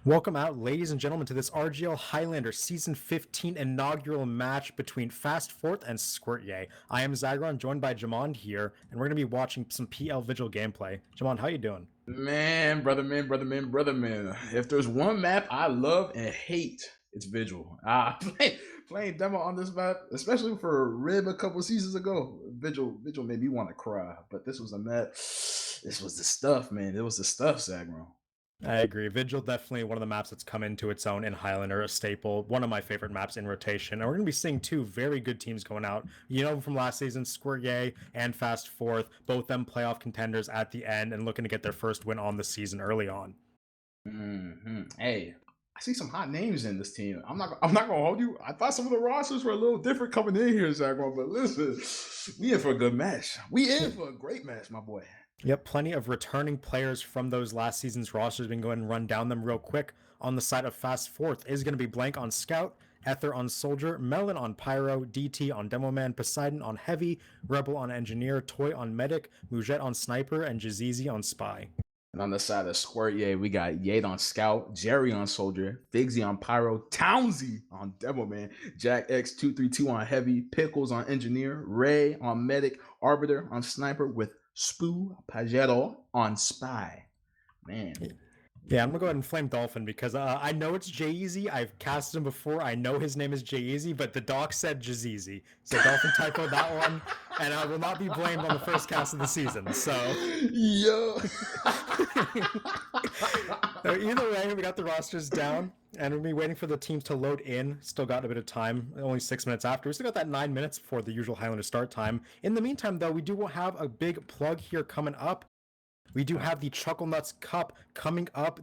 Welcome out, ladies and gentlemen, to this RGL Highlander Season 15 inaugural match between Fastforth and Squirtyay. I am Zagron, joined by Jamond here, and we're going to be watching some PL Vigil gameplay. Jamond, how you doing? Man, brother man. If there's one map I love and hate, it's Vigil. Playing demo on this map, especially for Rib a couple seasons ago, Vigil made me want to cry. But this was a map. This was the stuff, man. It was the stuff, Sagro. I agree. Vigil definitely one of the maps that's come into its own in Highlander, a staple, one of my favorite maps in rotation. And we're going to be seeing two very good teams going out. You know, from last season, Squirtyay and Fastforth, both them playoff contenders at the end and looking to get their first win on the season early on. Hey, I see some hot names in this team. I'm not gonna hold you. I thought some of the rosters were a little different coming in here, Zagro. But listen, we in for a good match. We in for a great match, my boy. Yep, plenty of returning players from those last season's rosters. We can go ahead and run down them real quick. On the side of Fastforth is going to be Blank on Scout, Ether on Soldier, Melon on Pyro, DT on Demoman, Poseidon on Heavy, Rebel on Engineer, Toy on Medic, Mujet on Sniper, and Jazizi on Spy. And on the side of Squirtyay, we got Yade on Scout, Jerry on Soldier, Figsy on Pyro, Townsy on Devilman, Jack X232 on Heavy, Pickles on Engineer, Ray on Medic, Arbiter on Sniper, with Spoo Pajero on Spy. Man. Yeah, I'm gonna go ahead and flame Dolphin because I know it's Jay-Easy. I've cast him before. I know his name is Jay-Easy, but the doc said Jazizi. So Dolphin typoed that one, and I will not be blamed on the first cast of the season. So yo. Either way, we got the rosters down, and we'll be waiting for the teams to load in. Still got a bit of time, only 6 minutes after. We still got that 9 minutes before the usual Highlander start time. In the meantime, though, we do have a big plug here coming up. We do have the Chucknuts Cup coming up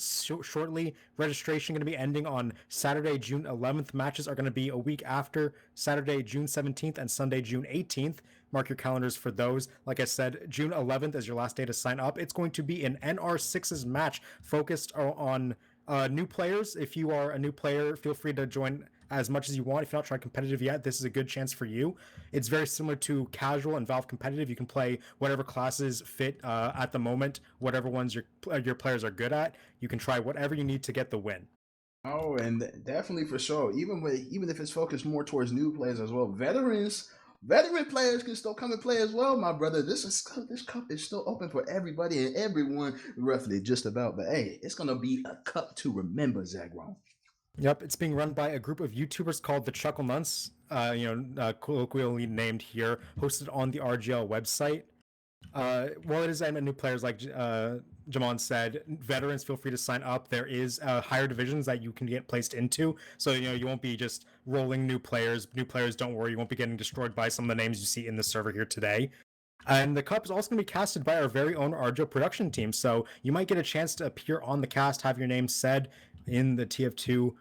shortly. Registration going to be ending on Saturday, June 11th. Matches are going to be a week after Saturday, June 17th and Sunday, June 18th. Mark your calendars for those. Like I said, June 11th is your last day to sign up. It's going to be an NR6's match focused on new players. If you are a new player, feel free to join as much as you want. If you're not trying competitive yet, this is a good chance for you. It's very similar to casual and Valve competitive. You can play whatever classes fit at the moment, whatever ones your players are good at. You can try whatever you need to get the win. Oh, and definitely for sure. Even if it's focused more towards new players as well, veteran players can still come and play as well, my brother. This cup is still open for everybody and everyone, roughly just about. But hey, it's gonna be a cup to remember, Zagron. Yep, it's being run by a group of YouTubers called the Chucknuts, colloquially named here, hosted on the RGL website. Well, it is aimed at new players, like Jamon said. Veterans, feel free to sign up. There is higher divisions that you can get placed into, so you won't be just rolling new players. New players, don't worry, you won't be getting destroyed by some of the names you see in the server here today. And the cup is also going to be casted by our very own RGL production team, so you might get a chance to appear on the cast, have your name said in the TF2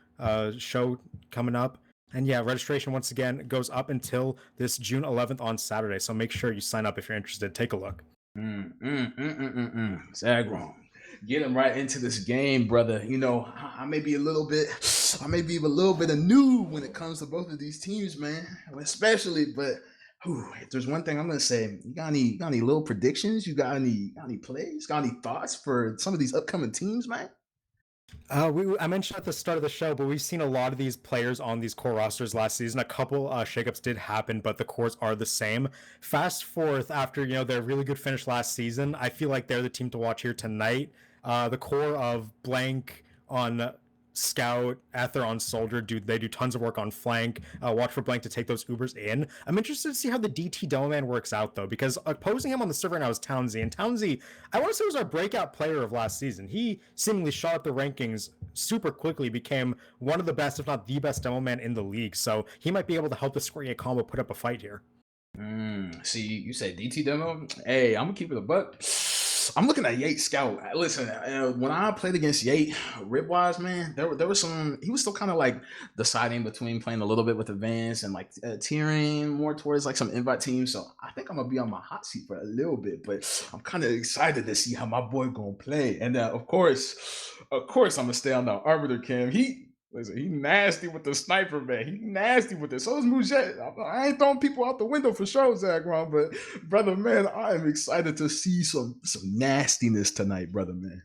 show coming up. And yeah, registration once again goes up until this June 11th on Saturday. So make sure you sign up if you're interested. Take a look. Zagron, get him right into this game, brother. I may be a little bit new when it comes to both of these teams, man. Especially, but if there's one thing I'm gonna say, you got any little predictions? You got any plays? Got any thoughts for some of these upcoming teams, man? I mentioned at the start of the show, but we've seen a lot of these players on these core rosters last season. A couple shakeups did happen, but the cores are the same. Fastforth, after their really good finish last season, I feel like they're the team to watch here tonight. The core of Blank on Scout, Ether on Soldier, they do tons of work on flank. Watch for Blank to take those Ubers in. I'm interested to see how the DT Demoman works out, though, because opposing him on the server now is Townsy. And Townsy, I want to say, was our breakout player of last season. He seemingly shot up the rankings super quickly, became one of the best, if not the best Demoman in the league. So he might be able to help the Squirtyay combo put up a fight here. See, you say DT Demo? Hey, I'm going to keep it a buck. I'm looking at Yate Scout. Listen, when I played against Yate, rib-wise, man, there was some. He was still kind of like deciding between playing a little bit with advanced and like tiering more towards like some invite teams. So I think I'm gonna be on my hot seat for a little bit, but I'm kind of excited to see how my boy gonna play. And of course, I'm gonna stay on the Arbiter cam. Listen, he nasty with the sniper, man. He nasty with it. So is Mujet. I ain't throwing people out the window for sure, Zagron, but brother, man, I am excited to see some nastiness tonight, brother, man.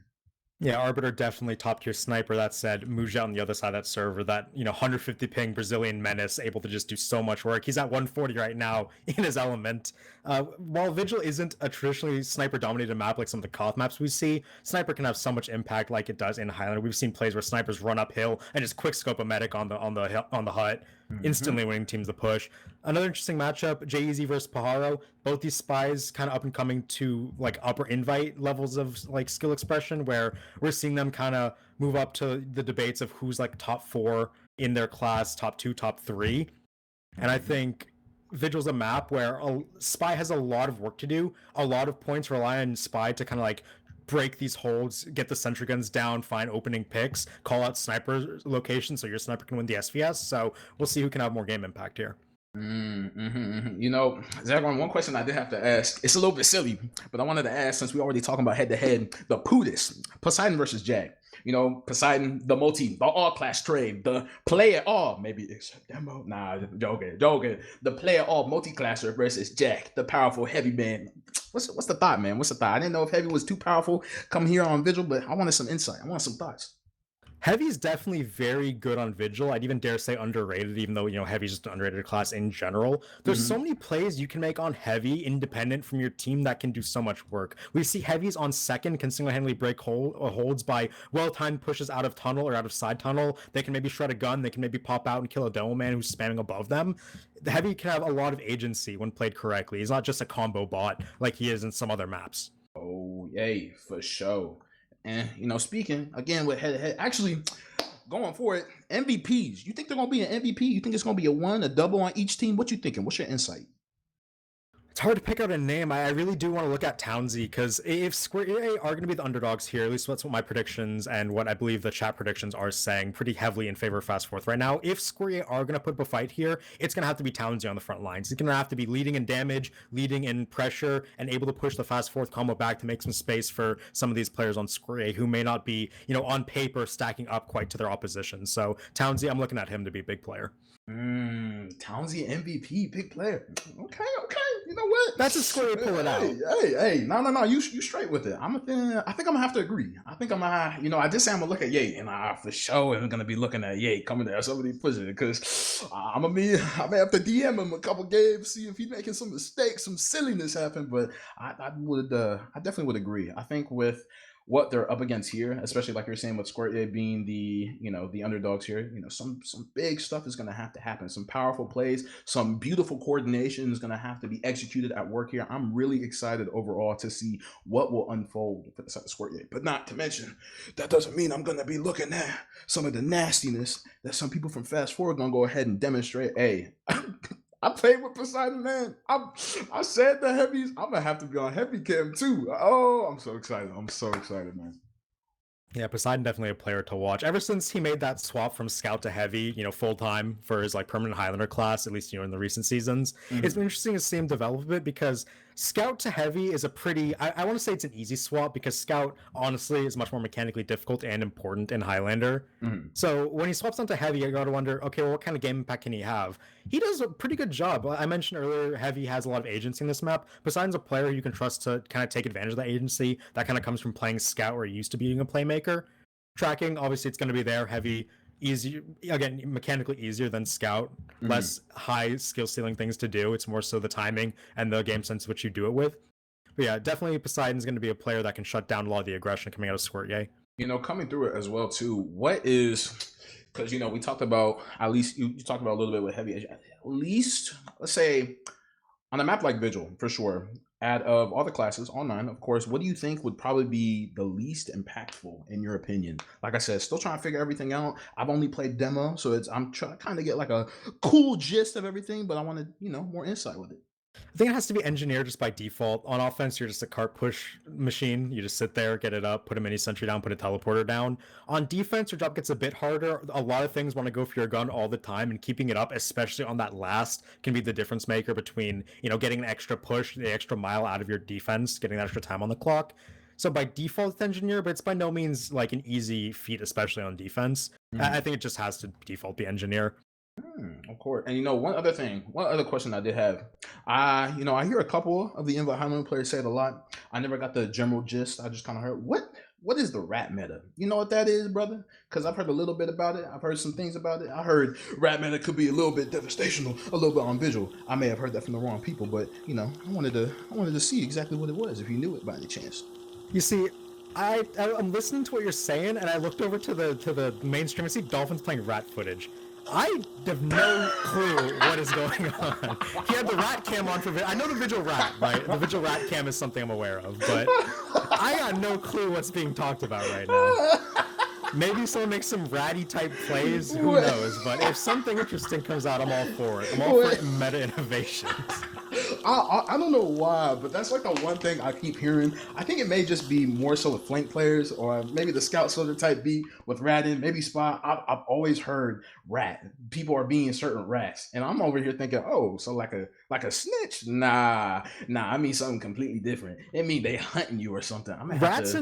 Yeah, Arbiter definitely top tier sniper. That said, Muja on the other side of that server, that 150 ping Brazilian menace, able to just do so much work. He's at 140 right now in his element. While Vigil isn't a traditionally sniper dominated map like some of the Koth maps we see, sniper can have so much impact like it does in Highlander. We've seen plays where snipers run uphill and just quick scope a medic on the hut, Mm-hmm. instantly winning teams the push. Another interesting matchup: Jay-Z versus Pajaro. Both these spies kind of up and coming to like upper invite levels of like skill expression, where we're seeing them kind of move up to the debates of who's like top 4 in their class, top 2, top 3. And I Mm-hmm. think Vigil's a map where Spy has a lot of work to do. A lot of points rely on Spy to kind of like break these holds, get the sentry guns down, find opening picks, call out sniper locations so your sniper can win the SVS. So we'll see who can have more game impact here. Zagron, one question I did have to ask. It's a little bit silly, but I wanted to ask since we already talking about head to head, the Pudis, Poseidon versus Jag. Poseidon, the all class trade, the player all, maybe it's a demo. Nah, joking. The player all multi-classer versus Jag, the powerful heavy man. What's the thought, man? What's the thought? I didn't know if heavy was too powerful come here on Vigil, but I wanted some insight. I wanted some thoughts. Heavy's definitely very good on Vigil. I'd even dare say underrated, even though, Heavy's just an underrated class in general. There's so Mm-hmm. many plays you can make on Heavy independent from your team that can do so much work. We see Heavies on second can single-handedly break holds by well-timed pushes out of tunnel or out of side tunnel. They can maybe shred a gun. They can maybe pop out and kill a demo man who's spamming above them. The Heavy can have a lot of agency when played correctly. He's not just a combo bot like he is in some other maps. Oh, yay, for sure. And speaking again with head to head, actually going for it, MVPs. You think they're gonna be an MVP? You think it's gonna be a one, a double on each team? What you thinking? What's your insight? It's hard to pick out a name. I really do want to look at Townsy because if Squirtyay are going to be the underdogs here, at least that's what my predictions and what I believe the chat predictions are saying pretty heavily in favor of Fastforth right now. If Squirtyay are going to put up a fight here, it's going to have to be Townsy on the front lines. He's going to have to be leading in damage, leading in pressure, and able to push the Fastforth combo back to make some space for some of these players on Squirtyay who may not be, on paper stacking up quite to their opposition. So Townsy, I'm looking at him to be a big player. Townsy MVP, big player. Okay. You know what? That's a Squirtyay pull it out. Hey. No. You straight with it. I think I'm gonna have to agree. I think I'm gonna. I just say I'm gonna look at Ye, and I for sure am gonna be looking at Ye coming there. Somebody pushing it because I may have to DM him a couple games, see if he's making some mistakes, some silliness happen. But I definitely would agree. I think with what they're up against here, especially like you're saying with Squirtyay being the underdogs here, some big stuff is gonna have to happen. Some powerful plays, some beautiful coordination is gonna have to be executed at work here. I'm really excited overall to see what will unfold for the side of Squirtyay. But not to mention, that doesn't mean I'm gonna be looking at some of the nastiness that some people from Fastforth are gonna go ahead and demonstrate. Hey, I played with Poseidon, man. I said the heavies. I'm gonna have to be on heavy cam too. Oh, I'm so excited. I'm so excited, man. Yeah, Poseidon definitely a player to watch. Ever since he made that swap from scout to heavy, full time for his like permanent Highlander class, at least in the recent seasons, it's been Mm-hmm. interesting to see him develop a bit because scout to heavy is a pretty. I want to say it's an easy swap because scout honestly is much more mechanically difficult and important in Highlander. Mm-hmm. So when he swaps onto heavy, I got to wonder, okay, well, what kind of game impact can he have? He does a pretty good job. I mentioned earlier, heavy has a lot of agency in this map. Poseidon's a player you can trust to kind of take advantage of that agency. That kind of comes from playing scout where he used to being a playmaker. Tracking, obviously, it's going to be there. Heavy, easy, again, mechanically easier than scout. Mm-hmm. Less high skill ceiling things to do. It's more so the timing and the game sense which you do it with. But yeah, definitely Poseidon's going to be a player that can shut down a lot of the aggression coming out of Squirtyay. Coming through it as well too. What is because we talked about at least you talked about a little bit with heavy. At least let's say on a map like Vigil, for sure. Out of all the classes, all 9, of course, what do you think would probably be the least impactful in your opinion? Like I said, still trying to figure everything out. I've only played demo, so I'm trying to kind of get like a cool gist of everything, but I wanted more insight with it. I think it has to be engineered just by default. On offense, you're just a cart push machine. You just sit there, get it up, put a mini sentry down, put a teleporter down. On defense, your job gets a bit harder. A lot of things want to go for your gun all the time, and keeping it up, especially on that last, can be the difference maker between getting an extra push, the extra mile out of your defense, getting that extra time on the clock. So by default, it's engineer, but it's by no means like an easy feat, especially on defense. I Mm-hmm. think it just has to default be engineer. Of course. And one other question I did have. I hear a couple of the Invite Highlander players say it a lot. I never got the general gist. I just kind of heard what is the rat meta? You know what that is, brother? Because I've heard a little bit about it. I've heard some things about it. I heard rat meta could be a little bit devastational, a little bit on Vigil. I may have heard that from the wrong people, but you know, I wanted to see exactly what it was, if you knew it by any chance. You see, I'm listening to what you're saying, and I looked over to the mainstream and see Dolphins playing rat footage. I have no clue what is going on. He had the rat cam on for I know the Vigil rat, right? The Vigil rat cam is something I'm aware of, but I got no clue what's being talked about right now. Maybe someone makes some ratty type plays, who knows? But if something interesting comes out, I'm all for it. I'm all for meta innovations. I don't know why, but that's like the one thing I keep hearing. I think it may just be more so with flank players, or maybe the scout soldier type beat with rat in, maybe spy. I've always heard rat. People are being certain rats, and I'm over here thinking, oh, so like a snitch? Nah. I mean something completely different. It mean they hunting you or something. Rats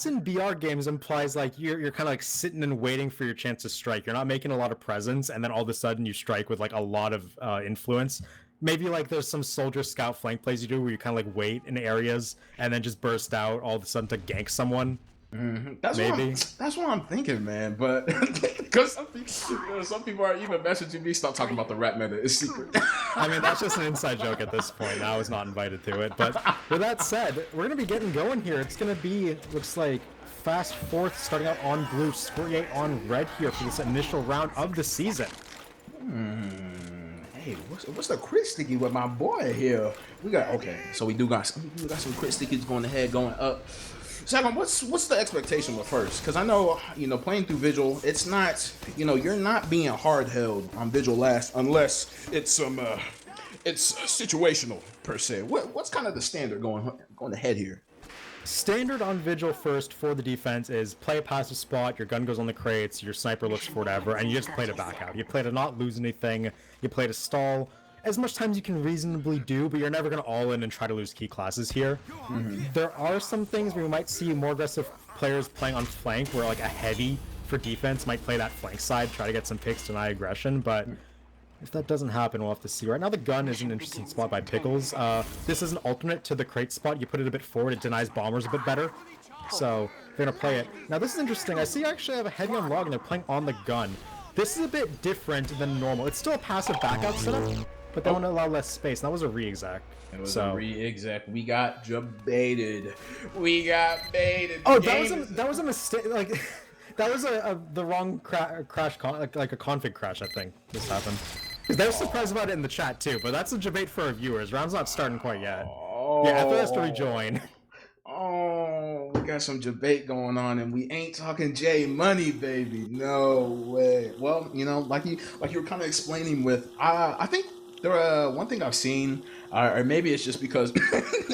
in BR games implies like you're kind of like sitting and waiting for your chance to strike. You're not making a lot of presence, and then all of a sudden you strike with like a lot of influence. Maybe like there's some soldier scout flank plays you do where you kind of like wait in areas and then just burst out all of a sudden to gank someone. Mm-hmm. That's what I'm thinking, man. But because some people are even messaging me, stop talking about the rat meta. It's secret. I mean, that's just an inside joke at this point. I was not invited to it. But with that said, we're gonna be getting going here. It's gonna be, looks like, Fastforth starting out on blue, Squirtyay on red here for this initial round of the season. Hey, what's the crit sticky with my boy here? We got so we got some crit stickies going ahead, going up. Second, what's the expectation with first? Because I know, playing through Vigil, it's not, you're not being hard held on Vigil last unless it's it's situational per se. What's kind of the standard going ahead here? Standard on Vigil first for the defense is play a passive spot, your gun goes on the crates, your sniper looks for whatever, and you just play to back out. You play to not lose anything, you play to stall as much time as you can reasonably do, but you're never going to all in and try to lose key classes here. There are some things where we might see more aggressive players playing on flank, where like a heavy for defense might play that flank side, try to get some picks, deny aggression, but if that doesn't happen, we'll have to see. Right now, the gun is an interesting spot by Pickles. This is an alternate to the crate spot. You put it a bit forward, it denies bombers a bit better. So they're going to play it. Now, this is interesting. I see I actually have a heavy on log, and they're playing on the gun. This is a bit different than normal. It's still a passive backout setup, but they want to allow less space. And that was a re-exec. It was a re-exec. We got baited. We got baited. Oh, that was a mistake. Like, that was the wrong crash, like a config crash, I think. This happened. Because they were surprised about it in the chat too, but that's a debate for our viewers. Round's not starting quite yet. Yeah, Ethel has to rejoin. Oh, we got some debate going on, and we ain't talking J Money, baby. No way. Well, like you were kind of explaining with, I think there one thing I've seen, or maybe it's just because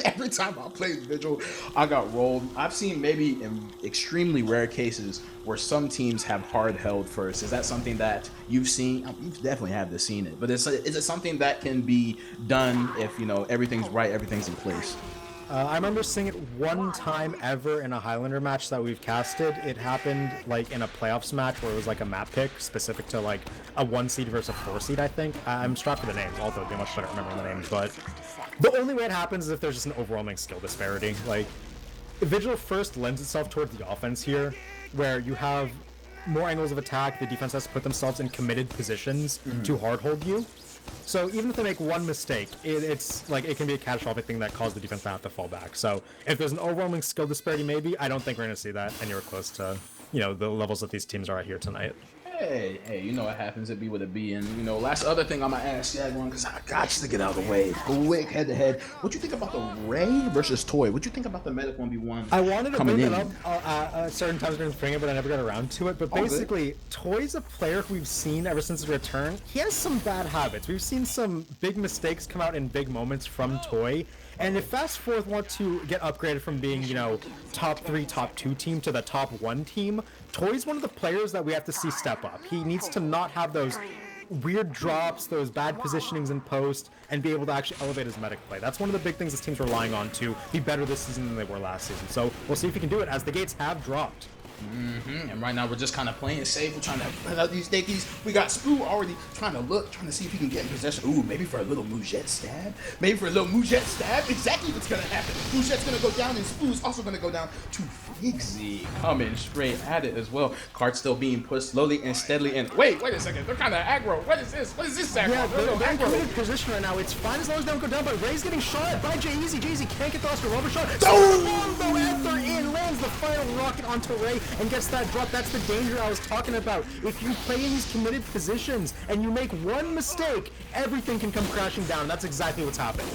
every time I played Vigil, I got rolled. I've seen maybe in extremely rare cases where some teams have hard held first. Is that something that you've seen? You've definitely have seen it, but is it something that can be done if everything's right, everything's in place? I remember seeing it one time ever in a Highlander match that we've casted. It happened like in a playoffs match where it was like a map pick specific to like a 1 seed versus a 4 seed, I think. I'm strapped for the names, although they much better remember the names, but the only way it happens is if there's just an overwhelming skill disparity. Like, Vigil first lends itself towards the offense here, where you have more angles of attack, the defense has to put themselves in committed positions to hard hold you. So even if they make one mistake, it's like it can be a catastrophic thing that caused the defense to have to fall back. So if there's an overwhelming skill disparity, maybe, I don't think we're going to see that anywhere close to, the levels that these teams are at here tonight. Hey, you know what happens, it be what it be. And, last other thing I'm going to ask Shag one, because I got to get out of the way. Quick, head-to-head. What you think about the Ray versus Toy? What you think about the Medic 1v1? I wanted to bring it up at certain times during spring, but I never got around to it. But basically, Toy's a player who we've seen ever since his return. He has some bad habits. We've seen some big mistakes come out in big moments from Toy. And if Fastforth want to get upgraded from being, top 3, top 2 team to the top 1 team, Toy's one of the players that we have to see step up. He needs to not have those weird drops, those bad positionings in post, and be able to actually elevate his medic play. That's one of the big things this team's relying on to be better this season than they were last season. So we'll see if he can do it, as the gates have dropped. And right now we're just kind of playing safe. We're trying to put out these stakeies. We got Spoo already trying to see if he can get in possession. Ooh, maybe for a little Mujet stab. Exactly what's gonna happen. Mujet's gonna go down, and Spoo's also gonna go down to Fixie. Coming straight at it as well. Cart still being pushed slowly and steadily. And wait a second. They're kind of aggro. What is this? Zach? Yeah, they're in committed position right now. It's fine as long as they don't go down, but Ray's getting shot at by Jay-Z. Jay-Z can't get the Oscar rubber shot. Combo after in, lands the final rocket onto Ray and gets that drop. That's the danger I was talking about. If you play in these committed positions and you make one mistake, everything can come crashing down. That's exactly what's happening.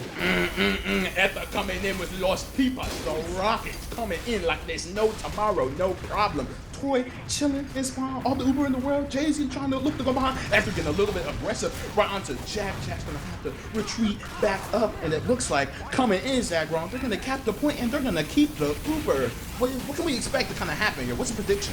Ether coming in with Lost Peepers. The rockets coming in like there's no tomorrow, no problem. Toy chilling in spawn, all the Uber in the world. Jay-Z trying to look to go behind after getting a little bit aggressive right onto Jack. Jack's gonna have to retreat back up, and it looks like coming in Zagron, they're gonna cap the point and they're gonna keep the Uber. What can we expect to kind of happen here? What's the prediction?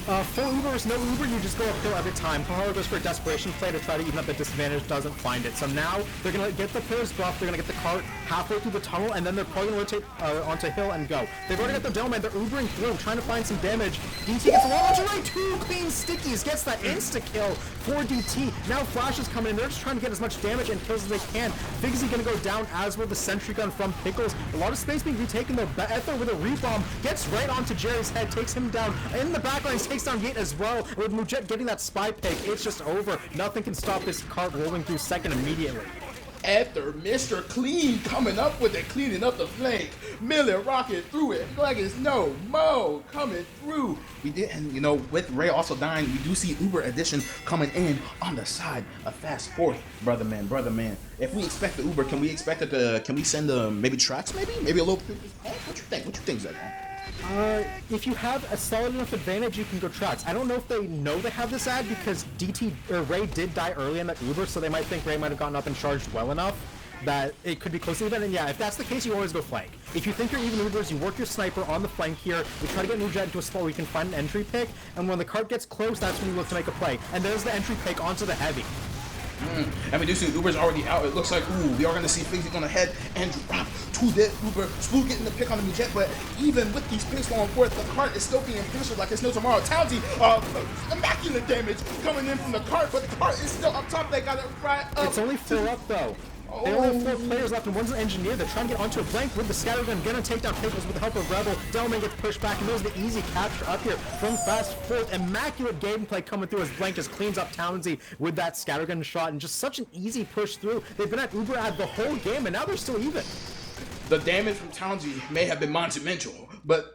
Full Uber is no Uber, you just go uphill every time. Pahara goes for a desperation play to try to even up the disadvantage, doesn't find it. So now they're going to get the players buff, they're going to get the cart halfway through the tunnel, and then they're probably going to rotate onto hill and go. They've already got the Delman, they're Ubering through, trying to find some damage. DT gets a launch away, 2 clean stickies, gets that insta-kill for DT. Now Flash is coming in, they're just trying to get as much damage and kills as they can. Figsy going to go down, as will the sentry gun from Pickles. A lot of space being retaken though. Ether with a rebomb gets right onto Jerry's head, takes him down. In the backline, takes down Yate as well. With Mujet getting that spy pick, it's just over. Nothing can stop this cart rolling through second immediately. After Mr. Clean coming up with it, cleaning up the flank. Miller rocket through it like it's no mo coming through. We did, and you know, with Ray also dying, we do see Uber Edition coming in on the side of Fastforth. Brother man. If we expect the Uber, can we expect it to, can we send maybe tracks, maybe a little, what you think, Zach? If you have a solid enough advantage, you can go tracks. I don't know if they know they have this ad because Ray did die early in that Uber, so they might think Ray might have gotten up and charged well enough that it could be close to even. And yeah, if that's the case, you always go flank. If you think you're even Ubers, you work your sniper on the flank here, you try to get Mujet into a spot where you can find an entry pick, and when the cart gets close, that's when you look to make a play. And there's the entry pick onto the heavy. And we do see Uber's already out. It looks like, we are going to see Figsy on the head and drop to dead Uber. Spoo getting the pick on the Mujet, but even with these picks going forth, the cart is still being pressured like it's no tomorrow. Townsy, immaculate damage coming in from the cart, but the cart is still up top. They got it right up. It's only 4 up though. They only have 4 players left, and one's an engineer. They're trying to get onto a flank with the scattergun. Gonna take down Pickles with the help of Rebel. Delman gets pushed back, and there's the easy capture up here from Fastforth. Immaculate gameplay coming through as Blank just cleans up Townsy with that scattergun shot, and just such an easy push through. They've been at Uber ad the whole game, and now they're still even. The damage from Townsy may have been monumental, but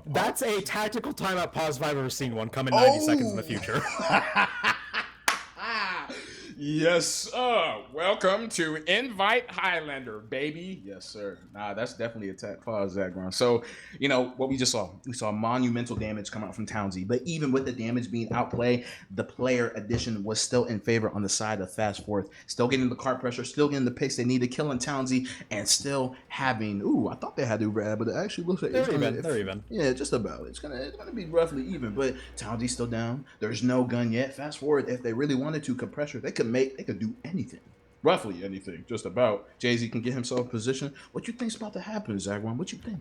that's a tactical timeout pause if I've ever seen one come in 90 seconds in the future. Yes, sir. Welcome to Invite Highlander, baby. Yes, sir. Nah, that's definitely a tap pause, Zagron. So, you know, what we just saw. We saw monumental damage come out from Townsy. But even with the damage being outplayed, the player addition was still in favor on the side of Fastforth. Still getting the cart pressure, still getting the picks they needed, killing Townsy, and still having, I thought they had Uber ad, but it actually looks like they're even. Yeah, just about. It's gonna be roughly even, but Townsy's still down. There's no gun yet. Fastforth, if they really wanted to, could pressure. They could do anything. Roughly anything, just about. Jay-Z can get himself in position. What you think's about to happen, Zagwan? What you think?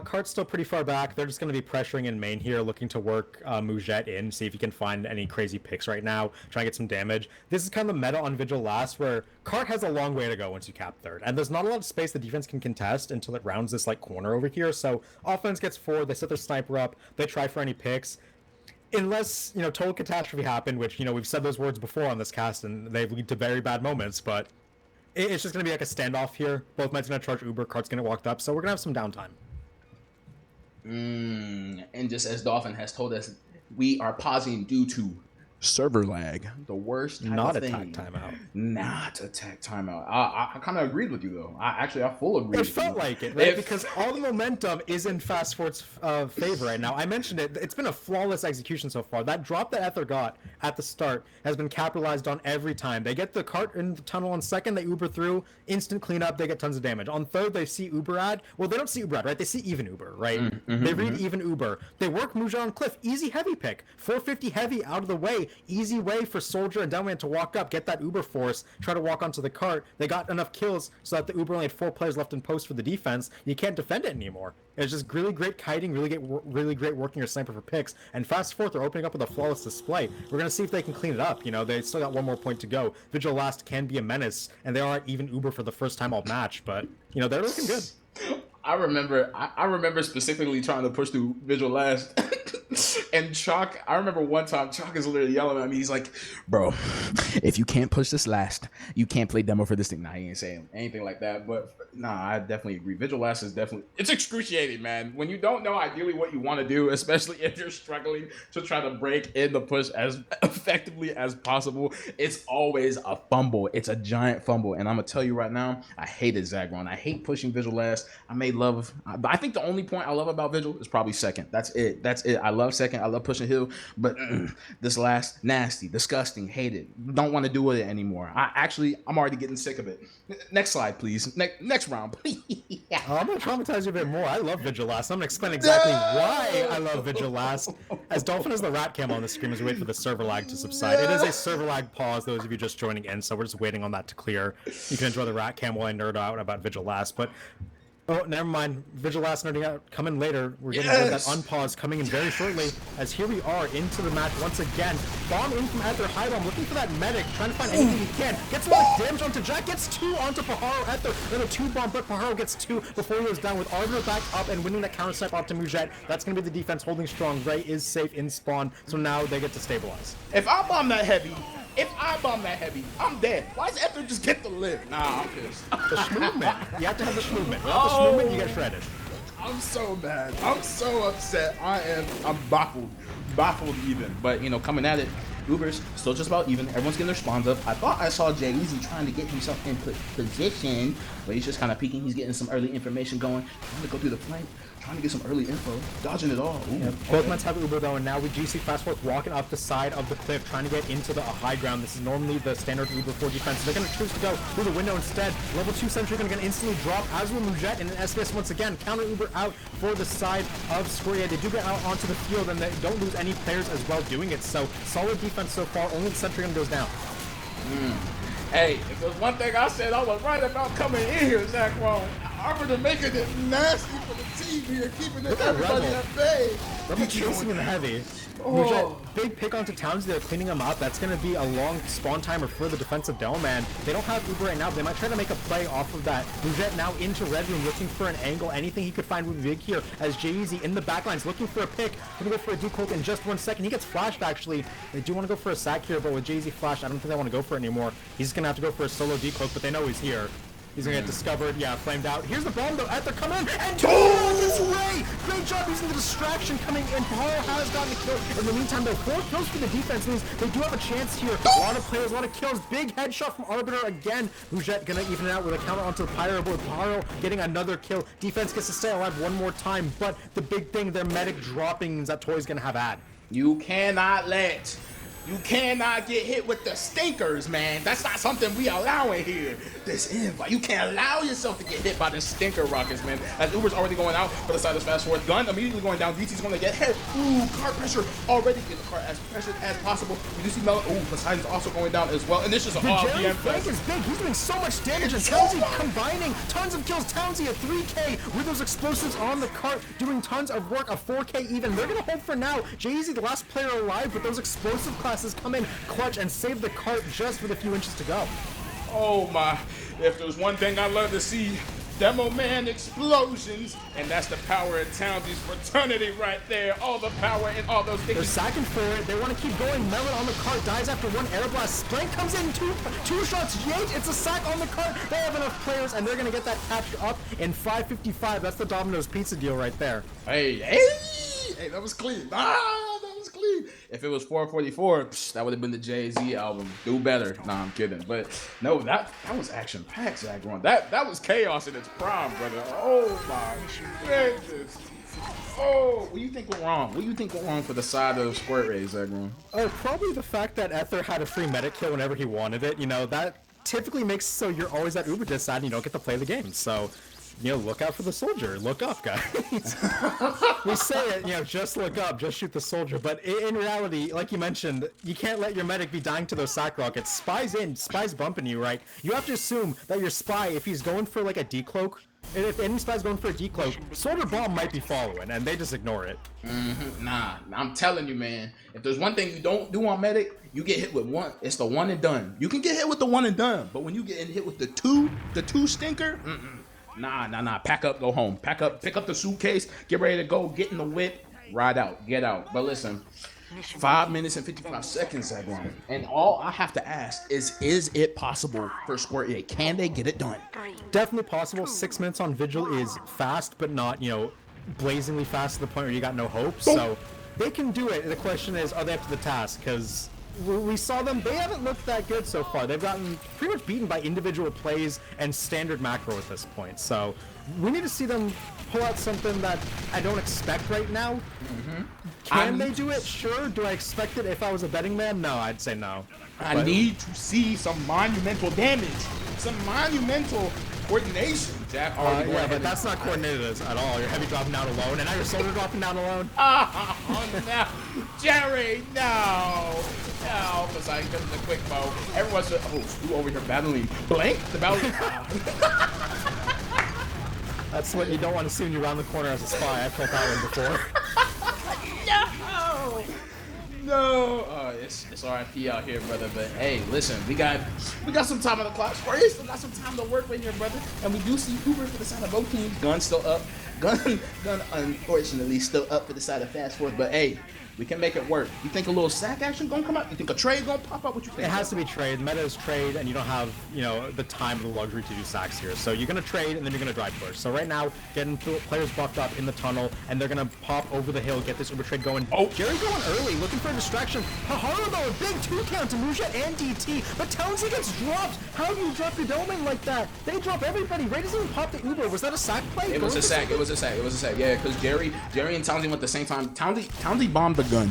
Cart's still pretty far back. They're just going to be pressuring in main here, looking to work Mujet in, see if he can find any crazy picks right now, try and get some damage. This is kind of the meta on Vigil last, where Cart has a long way to go once you cap third, and there's not a lot of space the defense can contest until it rounds this like corner over here. So offense gets forward, they set their sniper up, they try for any picks. Unless, total catastrophe happened, which, we've said those words before on this cast, and they lead to very bad moments, but it's just going to be like a standoff here. Both mids going to charge Uber, Cart's going to walk up, so we're going to have some downtime. And just as Dolphin has told us, we are pausing due to server lag, the worst type not of attack thing. timeout. Not attack timeout. I kind of agreed with you though. I full agreed. It felt like it, right? Because all the momentum is in Fastforth's favor right now. I mentioned it. It's been a flawless execution so far. That drop that Ether got at the start has been capitalized on every time. They get the cart in the tunnel on second. They Uber through. Instant cleanup. They get tons of damage. On third, they see Uber ad. Well, they don't see Uber ad, right? They see even Uber, right? They read even Uber. They work Muja on Cliff. Easy heavy pick. 450 heavy out of the way. easy way for Soldier and Demoman to walk up, get that Uber force, try to walk onto the cart. They got enough kills so that the Uber only had 4 players left in post for the defense. You can't defend it anymore. It's just really great kiting, really great working your sniper for picks, and Fastforth are opening up with a flawless display. We're gonna see if they can clean it up. You know, they still got 1 more point to go. Vigil last can be a menace, and they aren't even Uber for the first time all match, but you know, they're looking good. I remember specifically trying to push through Vigil last. And Chalk, I remember one time Chalk is literally yelling at me. He's like, bro, if you can't push this last, you can't play demo for this thing. Nah, he ain't saying anything like that. But nah, I definitely agree. Vigil last is definitely, it's excruciating, man. When you don't know ideally what you want to do, especially if you're struggling to try to break in the push as effectively as possible, it's always a fumble. It's a giant fumble. And I'm going to tell you right now, I hated Zagron. I hate pushing Vigil last. I think the only point I love about Vigil is probably second. That's it. I love second. I love pushing hill, but this last, nasty, disgusting, hate it. Don't want to do it anymore. I'm already getting sick of it. Next slide, please. Next round, please. I'm gonna traumatize you a bit more. I love Vigil last. I'm gonna explain exactly why I love Vigil last. As Dolphin is the rat cam on the screen as we wait for the server lag to subside. It is a server lag pause, those of you just joining in, so we're just waiting on that to clear. You can enjoy the rat cam while I nerd out about Vigil last, but oh, never mind. Vigil last nerding out coming later. We're getting that unpause coming in very shortly. As here we are into the match once again. Bomb in from Ether. High bomb looking for that medic. Trying to find anything he can. Gets a lot of damage onto Jack. Gets 2 onto Pajaro. Ether. Then a 2 bomb, but Pajaro gets 2 before he goes down with Arbiter back up and winning that counter snipe off to Mujet. That's going to be the defense holding strong. Ray is safe in spawn. So now they get to stabilize. If I bomb that heavy, I'm dead. Why does Ether just get the live? Nah, I'm pissed. The movement. You have to have the movement. Without the movement, you get shredded. I'm so mad. I'm so upset. I'm baffled even. But you know, coming at it, Uber's still just about even. Everyone's getting their spawns up. I thought I saw Jay Easy trying to get himself in position, but he's just kind of peeking. He's getting some early information going. Trying to go through the flank. Trying to get some early info, dodging it all. Ooh, yeah, both mans have Uber though, and now we do see Fastforth walking up the side of the cliff, trying to get into the high ground. This is normally the standard Uber 4 defense. They're going to choose to go through the window instead. Level 2 sentry going to get instantly drop, as will Mujet, and an SBS once again. Counter Uber out for the side of Squirtyay. They do get out onto the field, and they don't lose any players as well doing it. So solid defense so far. Only the sentry gun goes down. Hey, if there's one thing I said I was right about coming in here, Zach Wong. Arbiter making it nasty for the team here, keeping everybody at bay. Rebel chasing in the heavy. Mujet, big pick onto Townsy. They're cleaning him up. That's going to be a long spawn timer for the defensive dome, man. They don't have Uber right now, but they might try to make a play off of that. Mujet now into red room, looking for an angle. Anything he could find with Vig here, as Jay-Z in the backlines looking for a pick. Gonna go for a decloak in just 1 second. He gets flashed, actually. They do want to go for a sack here, but with Jay-Z flashed, I don't think they want to go for it anymore. He's just going to have to go for a solo decloak, but they know he's here. He's gonna get discovered, yeah, flamed out. Here's the bomb though, Ether come in, and this Ray! Great job using the distraction coming in. Pajaro has gotten a kill. In the meantime though, 4 kills for the defense means they do have a chance here. A lot of players, a lot of kills. Big headshot from Arbiter again. Mujet gonna even it out with a counter onto the Pyro board. Pajaro getting another kill. Defense gets to stay alive 1 more time, but the big thing, their medic dropping means that Toy's gonna have ad. You cannot get hit with the stinkers, man. That's not something we allow in here. This invite, you can't allow yourself to get hit by the stinker rockets, man. As Uber's already going out for the side of Fastforth. Gun immediately going down. DT's going to get hit. Ooh, cart pressure already. Get the cart as pressured as possible. We do see Melon. Ooh, Poseidon's also going down as well. And this is an Jerry flank is big. He's doing so much damage. And Townsy combining tons of kills. Townsy at 3K with those explosives on the cart, doing tons of work. A 4K even. They're going to hold for now. Jay-Z, the last player alive, but those explosive classes come in clutch and save the cart just with a few inches to go. Oh my, if there's one thing I love to see, Demo Man explosions, and that's the power of Townsy's fraternity right there. All the power and all those things. They're sacking for it. They want to keep going. Melon on the cart dies after 1 air blast. Splank comes in, two shots. Yate, it's a sack on the cart. They have enough players, and they're going to get that capture up in 5:55. That's the Domino's pizza deal right there. Hey, that was clean. That was clean. If it was 444, that would have been the Jay-Z album. Do better. Nah, I'm kidding. But no, that was action-packed, Zach Ron. That was chaos in its prime, brother. Oh my goodness. Oh, what do you think went wrong? What do you think went wrong for the side of Squirtyay, Zach Ron? Probably the fact that Ether had a free medic kill whenever he wanted it. You know, that typically makes so you're always at Uber dis side and you don't get to play the game. So look out for the soldier. Look up, guys. We say it, just look up, just shoot the soldier. But in reality, like you mentioned, you can't let your medic be dying to those sack rockets. Spy's bumping you, right? You have to assume that your spy, if he's going for like a decloak, and if any spy's going for a decloak, soldier bomb might be following, and they just ignore it. Nah, I'm telling you, man. If there's one thing you don't do on medic, you get hit with one. It's the one and done. You can get hit with the one and done, but when you get hit with the two stinker, nah. Pack up, go home. Pack up, pick up the suitcase, get ready to go, get in the whip, ride out, get out. But listen, 5 minutes and 55 seconds, Zagwan. And all I have to ask is it possible for Squirtyay? Can they get it done? Definitely possible. 6 minutes on Vigil is fast, but not, blazingly fast to the point where you got no hope. So they can do it. The question is, are they up to the task? Because we saw them, they haven't looked that good so far. They've gotten pretty much beaten by individual plays and standard macro at this point. So we need to see them pull out something that I don't expect right now. Can they do it? Sure. Do I expect it if I was a betting man? No, I'd say no. I need to see some monumental damage, some monumental coordination, Jack. Yeah, but that's not coordinated at all. You're heavy dropping down alone, and now your soldier dropping down alone. Oh, no. Jerry, no, because I get the quick bow. Everyone's Stu over here battling Blank, the battle. That's what you don't want to see when you round the corner as a spy. I've felt that one before. No, it's RIP out here, brother. But hey, listen, we got some time on the clock. We still got some time to work with here, brother. And we do see Uber for the side of both teams. Gun still up. Gun unfortunately still up for the side of Fastforth. But hey, we can make it work. You think a little sack action gonna come out? You think a trade gonna pop up? What you think? It has to be trade. Meta is trade, and you don't have, the time or the luxury to do sacks here. So you're gonna trade, and then you're gonna drive push. So right now, getting players buffed up in the tunnel, and they're gonna pop over the hill, get this Uber trade going. Oh, Jerry going early, looking for a distraction. Pahara though, a big 2 count to Musha and DT, but Townsy gets dropped. How do you drop your domain like that? They drop everybody. Ray doesn't even pop the Uber. Was that a sack play? It was a sack. It was a sack. Yeah, because Jerry and Townsy went at the same time. Townsy bombed the gun.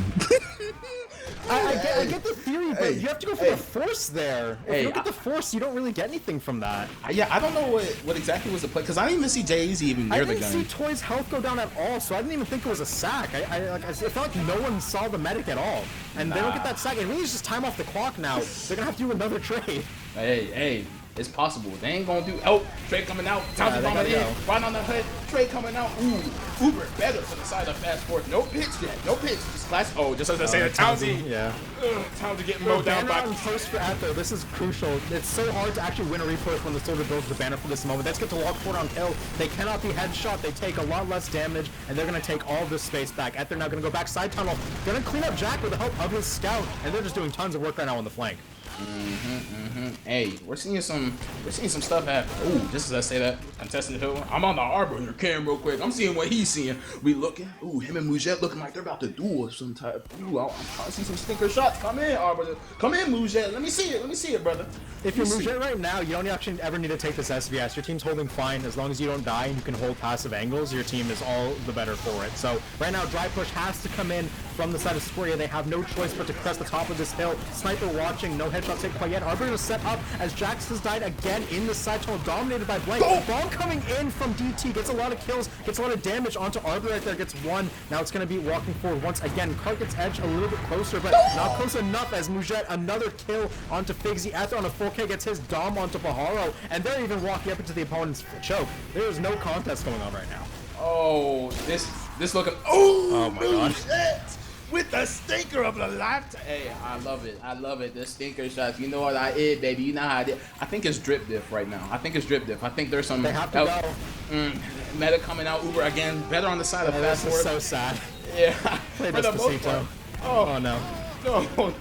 I get the theory, but you have to go for the force there. If you don't get the force, you don't really get anything from that. Yeah, I don't know what exactly was the play, because I didn't even see Jay-Z even near the gun. I didn't see Toy's health go down at all, so I didn't even think it was a sack. I felt like no one saw the medic at all. And they don't get that sack. It really is just time off the clock now. They're going to have to do another trade. Hey. It's possible. They ain't gonna do. Oh, trade coming out. Townsy bombing in. Right on the hood. Trade coming out. Ooh, Uber better to the side of Fastforth. No pitch yet. No pitch. Just class. Oh, just as I say, Townsy. Yeah. Townsy getting mowed down by. Post for Atho. This is crucial. It's so hard to actually win a repush when the soldier builds the banner for this moment. Let's get to log 4 on kill. They cannot be headshot. They take a lot less damage, and they're gonna take all this space back. Atho now gonna go back side tunnel. Gonna clean up Jack with the help of his scout, and they're just doing tons of work right now on the flank. Hey, we're seeing some stuff happen. Ooh, just as I say that, contestant hill. I'm on the arbor in your cam real quick. I'm seeing what he's seeing. We looking. Ooh, him and Mujette looking like they're about to duel of some type. Ooh, I'm trying to see some stinker shots. Come in, arbor. Come in, Mujette. Let me see it, brother. If you're Mujette right now, you don't actually ever need to take this SVS. Your team's holding fine. As long as you don't die and you can hold passive angles, your team is all the better for it. So right now, dry push has to come in from the side of Squirtyay. They have no choice but to crest the top of this hill. Sniper watching, no headshot take quite yet. Arbor gonna set up as Jax has died again in the side tunnel, dominated by Blank. Bomb coming in from DT, gets a lot of kills, gets a lot of damage onto Arbor right there, gets one. Now it's gonna be walking forward once again. Cart gets edge a little bit closer, but not close enough as Mujette, another kill onto Figsy. After on a 4K gets his Dom onto Paharo, and they're even walking up into the opponent's choke. There is no contest going on right now. Oh, this looking. Oh my god. With the stinker of the lifetime. Hey, I love it. The stinker shots. You know what I did, baby. You know how I did. I think it's drip diff right now. I think there's some. They have to go. Meta coming out. Uber again. Better on the side of Fastforth. Fastforth. So sad. Yeah. Play Despacito. Oh no. No.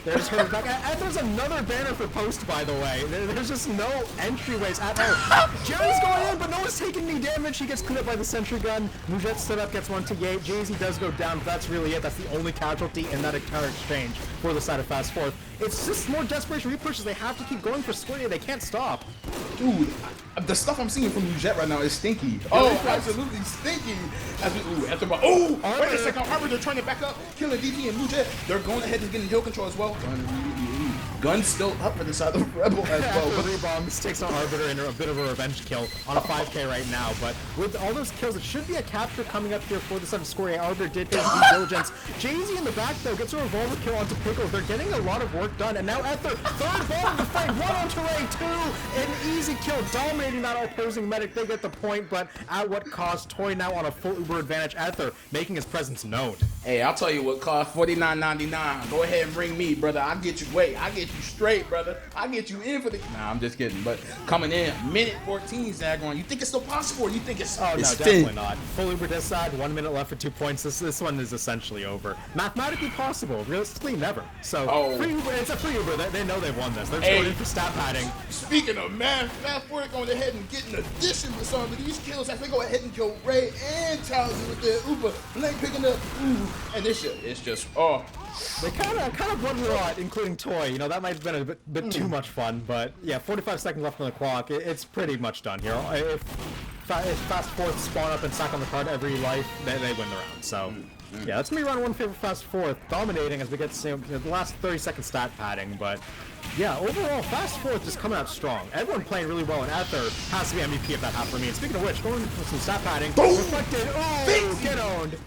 There's her back. And there's another banner for post, by the way. There's just no entryways at all. Jerry's going in, but no one's taking any damage. He gets cleaned up by the sentry gun. Mujette stood up, gets one to Yate. Jay-Z does go down, but that's really it. That's the only casualty in that entire exchange for the side of Fastforth. It's just more desperation repushes. They have to keep going for Squirtyay. They can't stop. Dude, the stuff I'm seeing from Mujette right now is stinky. Oh, absolutely stinky. Wait a second. Arbor, they're trying to back up, killing DT and Mujette. They're going ahead and getting hill control as well. Gun's still up for the side of Rebel as well. After rebounds, takes on Arbiter in a bit of a revenge kill on a 5K right now. But with all those kills, it should be a capture coming up here for the side of Squirtyay. Arbiter did his due diligence. Jay-Z in the back, though, gets a revolver kill onto Pickles. They're getting a lot of work done. And now Ether, third ball of the fight, one onto Ray, two. An easy kill, dominating that opposing medic. They get the point, but at what cost? Toy now on a full Uber advantage. Ether making his presence known. Hey, I'll tell you what cost $49.99. Go ahead and bring me, brother. I'll get you. Wait, I'll get you straight, brother. I'll get you in for the. Nah, I'm just kidding. But coming in, minute 14, Zagron. You think it's still possible? Or you think it's? Oh, it's no, definitely not. Full Uber this side, 1 minute left for 2 points. This one is essentially over. Mathematically possible, realistically never. So, free Uber, it's a free Uber. They know they've won this. They're just going in for stat padding. Speaking of math, Fastforth going ahead and getting an addition with some of these kills as they go ahead and kill Ray and Townsend with their Uber. Blank picking up, and this shit, it's just, They kind of won a lot, including Toy. You know, that might have been a bit too much fun, but yeah, 45 seconds left on the clock. It's pretty much done here. If Fastforth spawn up and sack on the card every life, they win the round. So yeah, that's gonna be round one for Fastforth, dominating as we get to the last 30 second stat padding. But yeah, overall, Fastforth just coming out strong. Everyone playing really well, and Ether has to be MVP of that half for me. And speaking of which, going for some stat padding, reflected. Oh, get owned.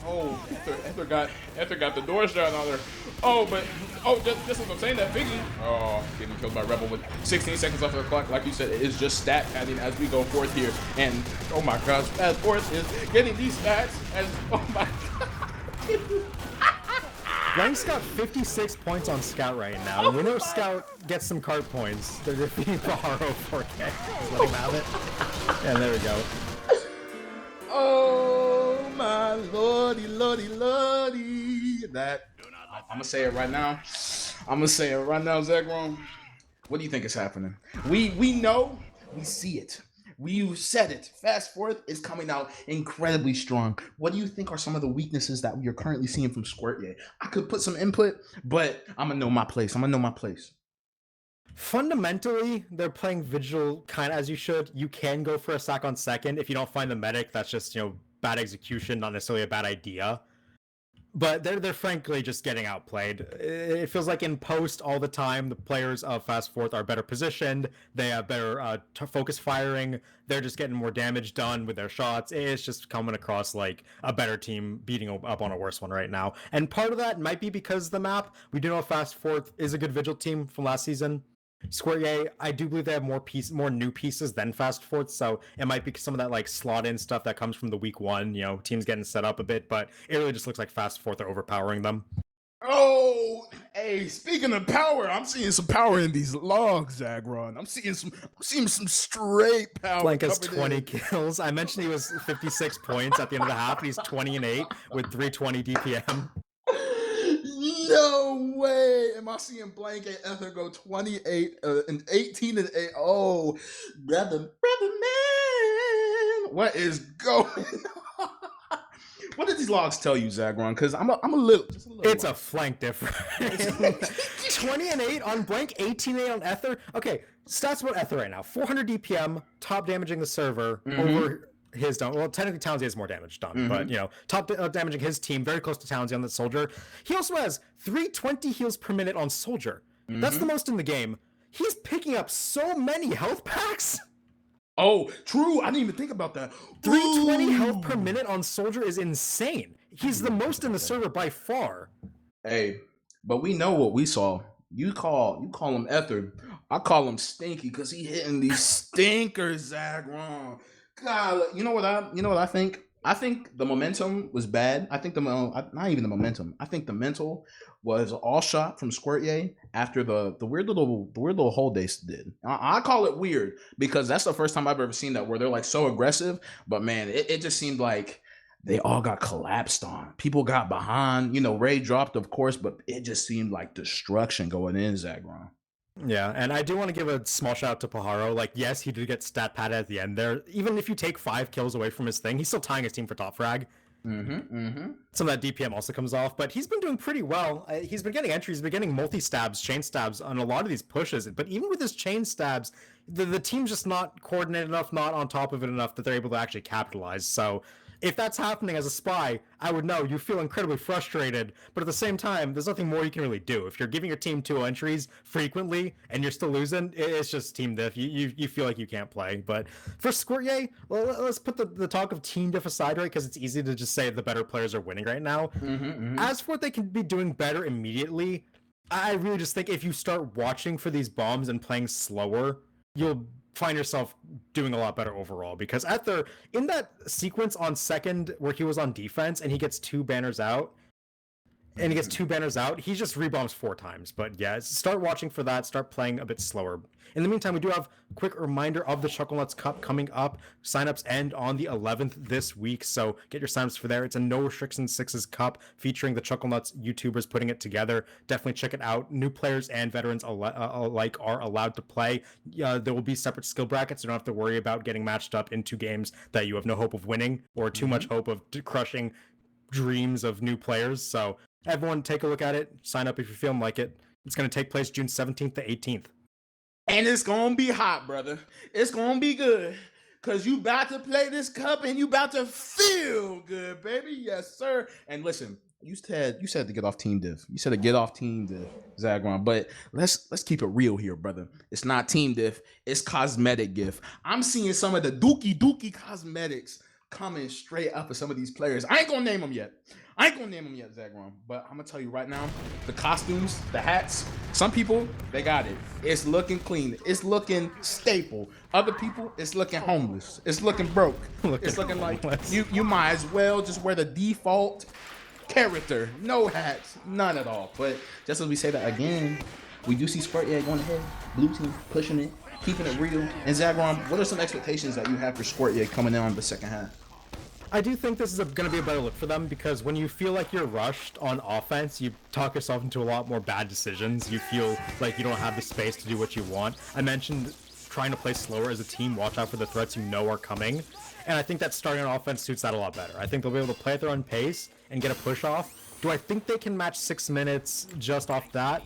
Oh, Ether got the doors down on her. Just as I'm saying that, Vigil. Oh, getting killed by Rebel with 16 seconds left on the clock. Like you said, it is just stat padding as we go forth here. And oh my gosh, Fastforth is getting these stats as my God. Blank's got 56 points on Scout right now. We know Scout gets some card points. They're defeating Paharo 4K. Just let him have it. And there we go. Oh my lordy. That I'm gonna say it right now. Zagron. What do you think is happening? We know, we see it. We said it. Fastforth is coming out incredibly strong. What do you think are some of the weaknesses that we are currently seeing from Squirtyay? I could put some input, but I'm gonna know my place. Fundamentally, they're playing Vigil kind of as you should. You can go for a sack on second. If you don't find the medic, that's just, bad execution, not necessarily a bad idea. But they're frankly just getting outplayed. It feels like in post all the time, the players of Fastforth are better positioned. They have better focus firing. They're just getting more damage done with their shots. It's just coming across like a better team beating up on a worse one right now. And part of that might be because of the map. We do know Fastforth is a good Vigil team from last season. Squirtyay, I do believe they have more new pieces than Fastforth, so it might be some of that like slot in stuff that comes from the week one, teams getting set up a bit, but it really just looks like Fastforth are overpowering them. Oh, hey, speaking of power, I'm seeing some power in these logs, Zagron. I'm seeing some straight power. Blank has 20 kills. I mentioned he was 56 points at the end of the half, and he's 20-8 with 320 DPM. No way am I seeing Blank and Ether go 28 and 18 and 8. Oh, brother man, what is going on? What did these logs tell you, Zagron? Because I'm a little. It's a flank difference. 20-8 on Blank, 18-8 on Ether. Okay, stats about Ether right now: 400 DPM, top damaging the server over his done. Well, technically Townsy has more damage done, but top damaging his team, very close to Townsy on that Soldier. He also has 320 heals per minute on Soldier. That's the most in the game. He's picking up so many health packs. Oh, true. I didn't even think about that. 320 health per minute on Soldier is insane. He's the most in the server by far. Hey, but we know what we saw. You call him Ether. I call him Stinky because he hitting these stinkers, Zagron. God, you know what I think? I think the momentum was bad. I think not even the momentum. I think the mental was all shot from Squirtyay after the weird little hold they did. I call it weird because that's the first time I've ever seen that where they're like so aggressive. But man, it just seemed like they all got collapsed on. People got behind. Ray dropped, of course, but it just seemed like destruction going in, Zagron. Yeah, and I do want to give a small shout out to Paharo. Like, yes, he did get stat padded at the end there. Even if you take 5 kills away from his thing, he's still tying his team for top frag. Some of that DPM also comes off, but he's been doing pretty well. He's been getting entries, he's been getting multi-stabs, chain stabs on a lot of these pushes. But even with his chain stabs, the team's just not coordinated enough, not on top of it enough that they're able to actually capitalize. So if that's happening as a spy, I would know you feel incredibly frustrated. But at the same time, there's nothing more you can really do. If you're giving your team 2 entries frequently and you're still losing, it's just team diff. You feel like you can't play. But for Squirtyay, well, let's put the talk of team diff aside, right? Because it's easy to just say the better players are winning right now. As for what they can be doing better immediately, I really just think if you start watching for these bombs and playing slower, you'll find yourself doing a lot better overall. Because in that sequence on second where he was on defense and he gets 2 banners out, he just rebombs 4 times. But yeah, start watching for that, start playing a bit slower. In the meantime, we do have a quick reminder of the Chucknuts Cup coming up. Signups end on the 11th this week, so get your signups for there. It's a no restrictions 6s cup featuring the Chucknuts YouTubers putting it together. Definitely check it out. New players and veterans alike are allowed to play. There will be separate skill brackets. You don't have to worry about getting matched up into games that you have no hope of winning or too much hope of crushing dreams of new players. So everyone take a look at it. Sign up if you're feeling like it. It's going to take place June 17th to 18th. And it's gonna be hot, brother. It's gonna be good. Cause you about to play this cup and you about to feel good, baby. Yes, sir. And listen, you said to get off team diff. You said to get off team diff, Zagron. But let's keep it real here, brother. It's not team diff, it's cosmetic gift. I'm seeing some of the dookie cosmetics coming straight up of some of these players. I ain't gonna name them yet, Zagron. But I'm gonna tell you right now, the costumes, the hats, some people, they got it. It's looking clean. It's looking staple. Other people, it's looking homeless. It's looking broke. It's looking like you might as well just wear the default character. No hats, none at all. But just as we say that again, we do see Squirtyay going ahead. Blue team pushing it, keeping it real. And Zagron, what are some expectations that you have for Squirtyay coming in on the second half? I do think this is going to be a better look for them, because when you feel like you're rushed on offense, you talk yourself into a lot more bad decisions. You feel like you don't have the space to do what you want. I mentioned trying to play slower as a team, watch out for the threats you know are coming. And I think that starting on offense suits that a lot better. I think they'll be able to play at their own pace and get a push off. Do I think they can match 6 minutes just off that?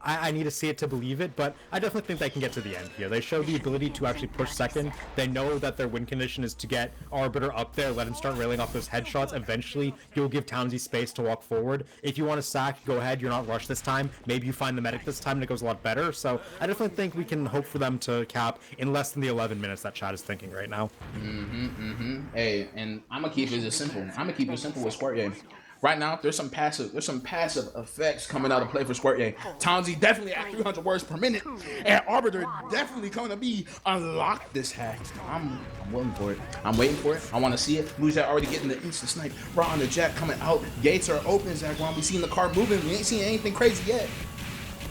I need to see it to believe it, but I definitely think they can get to the end here. They show the ability to actually push second. They know that their win condition is to get Arbiter up there, let him start railing off those headshots. Eventually, you'll give Townsy space to walk forward. If you want to sack, go ahead. You're not rushed this time. Maybe you find the medic this time and it goes a lot better. So I definitely think we can hope for them to cap in less than the 11 minutes that Chad is thinking right now. Hey, and I'm gonna keep it simple with Squirtyay. Right now, there's some passive effects coming out of play for Squirtyay. Townsy definitely at 300 words per minute, and Arbiter definitely gonna be unlocked this hack. I'm waiting for it. I want to see it. Blue Jack already getting the instant snipe. Raw on the Jack coming out. Gates are open. Zagron, we seen the car moving. We ain't seen anything crazy yet.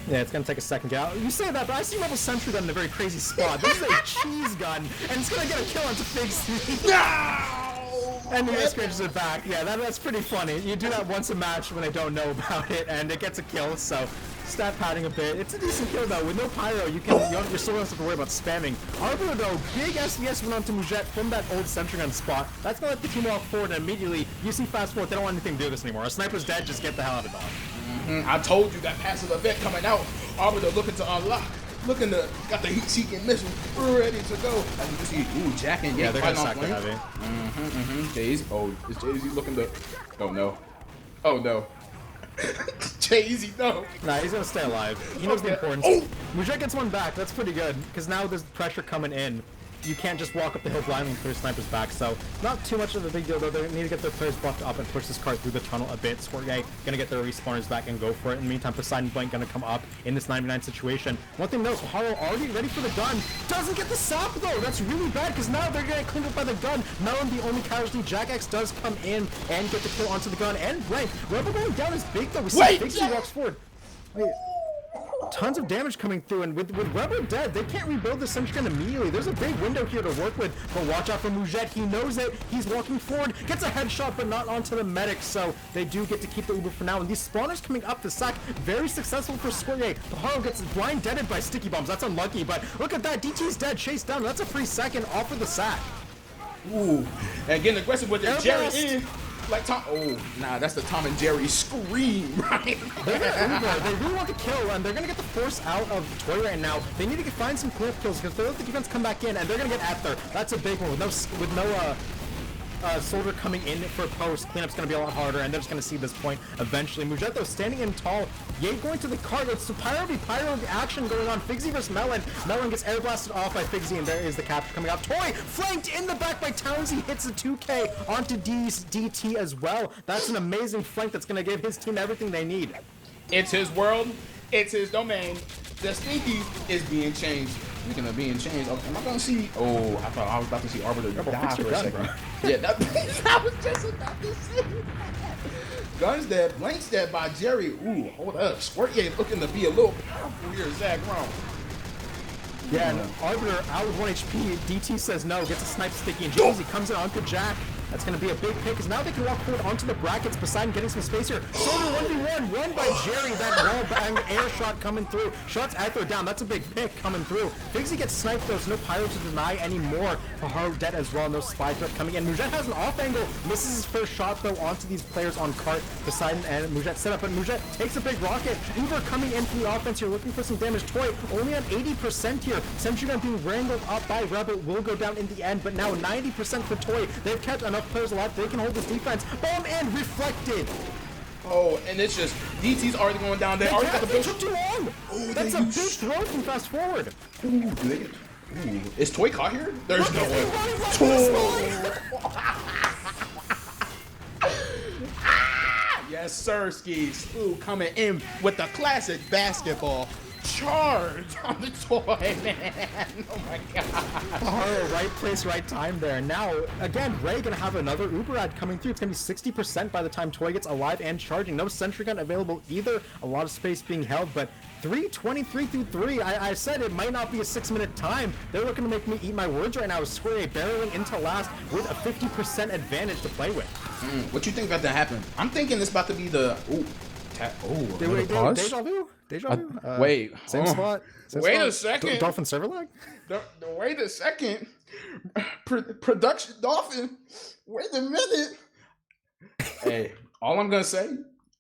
Yeah, it's gonna take a second out. You say that, but I see Rebel Sentry gun in a very crazy spot. This is a cheese gun, and it's gonna get a kill onto Big C. No! And he scratches it back. Yeah, that's pretty funny. You do that once a match when they don't know about it, and it gets a kill, so stat padding a bit. It's a decent kill, though. With no pyro, you still don't have to worry about spamming. Arbiter, though, big SVS went onto Mujette from that old sentry gun spot. That's going to let the team walk forward, and immediately you see Fastforth. They don't want anything to do with this anymore. A sniper's dead, just get the hell out of dodge. I told you that passive event coming out. Arbiter looking to unlock. Got the heat-seeking missile ready to go. As you can see, Jack and yeah, they're gonna sack the heavy. Jay-Z, is Jay-Z looking to? Oh no. Jay-Z, no. Nah, he's gonna stay alive. He knows the importance. Oh! Mujette gets one back. That's pretty good, because now there's pressure coming in. You can't just walk up the hill blindly and throw snipers back, so not too much of a big deal, though. They need to get their players buffed up and push this card through the tunnel a bit. Squirtyay gonna get their respawners back and go for it. In the meantime, Poseidon Blank gonna come up in this 99 situation. One thing though, Haro already ready for the gun. Doesn't get the sap though. That's really bad, because now they're getting cleaned up by the gun. Melon the only casualty. JackX does come in and get the kill onto the gun. And Blank. Rebel going down is big though. We see Big C walks forward. Wait. Tons of damage coming through, and with Rebel dead, they can't rebuild the sentry gun immediately. There's a big window here to work with, but watch out for Mujette. He knows it. He's walking forward, gets a headshot, but not onto the medic, so they do get to keep the Uber for now. And these spawners coming up the sack, very successful for Squirtyay. Haro gets blind deaded by sticky bombs. That's unlucky, but look at that. DT's dead, chased down. That's a free second off of the sack. Ooh, and getting aggressive with the Jerry in. Like Tom, that's the Tom and Jerry scream, right? They really want to kill, and they're gonna get the force out of Toy right now. They need to find some clean kills, because they let the defense come back in, and they're gonna get after. That's a big one with no Soldier coming in for post. Cleanup's going to be a lot harder, and they're just going to see this point eventually. Mujette, though, standing in tall. Ye going to the cart. It's Pyro v Pyro action going on. Figsy versus Melon. Melon gets air blasted off by Figsy, and there is the capture coming out. Toy flanked in the back by Townsy. Hits a 2K onto DT as well. That's an amazing flank that's going to give his team everything they need. It's his world. It's his domain. The sneaky is being changed. Speaking of being changed, am I gonna see? Oh, I thought I was about to see Arbiter die for a second. Yeah, I was just about to see. Guns dead, Blank's dead by Jerry. Ooh, hold up. Squirtyay looking to be a little powerful here. Zach wrong. Yeah, and Arbiter out with 1 HP. DT says no, gets a snipe sticky, and Jonesy comes in onto Jack. That's going to be a big pick, because now they can walk forward onto the brackets. Poseidon getting some space here. Soldier 1v1, won by Jerry. That wall bang air shot coming through. Shots Echo down. That's a big pick coming through. Figsy gets sniped, though, so no Pyro to deny anymore. Paharo dead as well. No spy threat coming in. Mujette has an off angle. Misses his first shot, though, onto these players on cart. Poseidon and Mujette set up, but Mujette takes a big rocket. Uber coming in from the offense here, looking for some damage. Toy only on 80% here. Sentry gun being wrangled up by Rebel will go down in the end, but now 90% for Toy. They've kept enough players alive. They can hold this defense. Bomb and reflected. Oh, and it's just DT's already going down there. They took too long. Ooh, that's a big throw from Fastforth. Ooh, is Toy caught here? There's no way. Yes, sir, Skis. Ooh, coming in with the classic basketball charge on the Toy, man. Oh my god. Oh, right place, right time there. Now, again, Ray gonna have another Uber ad coming through. It's gonna be 60% by the time Toy gets alive and charging. No sentry gun available either. A lot of space being held, but 3:23 through 3. I said it might not be a 6-minute time. They're looking to make me eat my words right now. Squirtyay barreling into last with a 50% advantage to play with. What you think about that happen? I'm thinking it's about to be the Deja vu? Deja vu? Wait. Same spot? Wait a second. Dolphin server lag? Wait a second. Production Dolphin. Wait a minute. Hey, all I'm gonna say,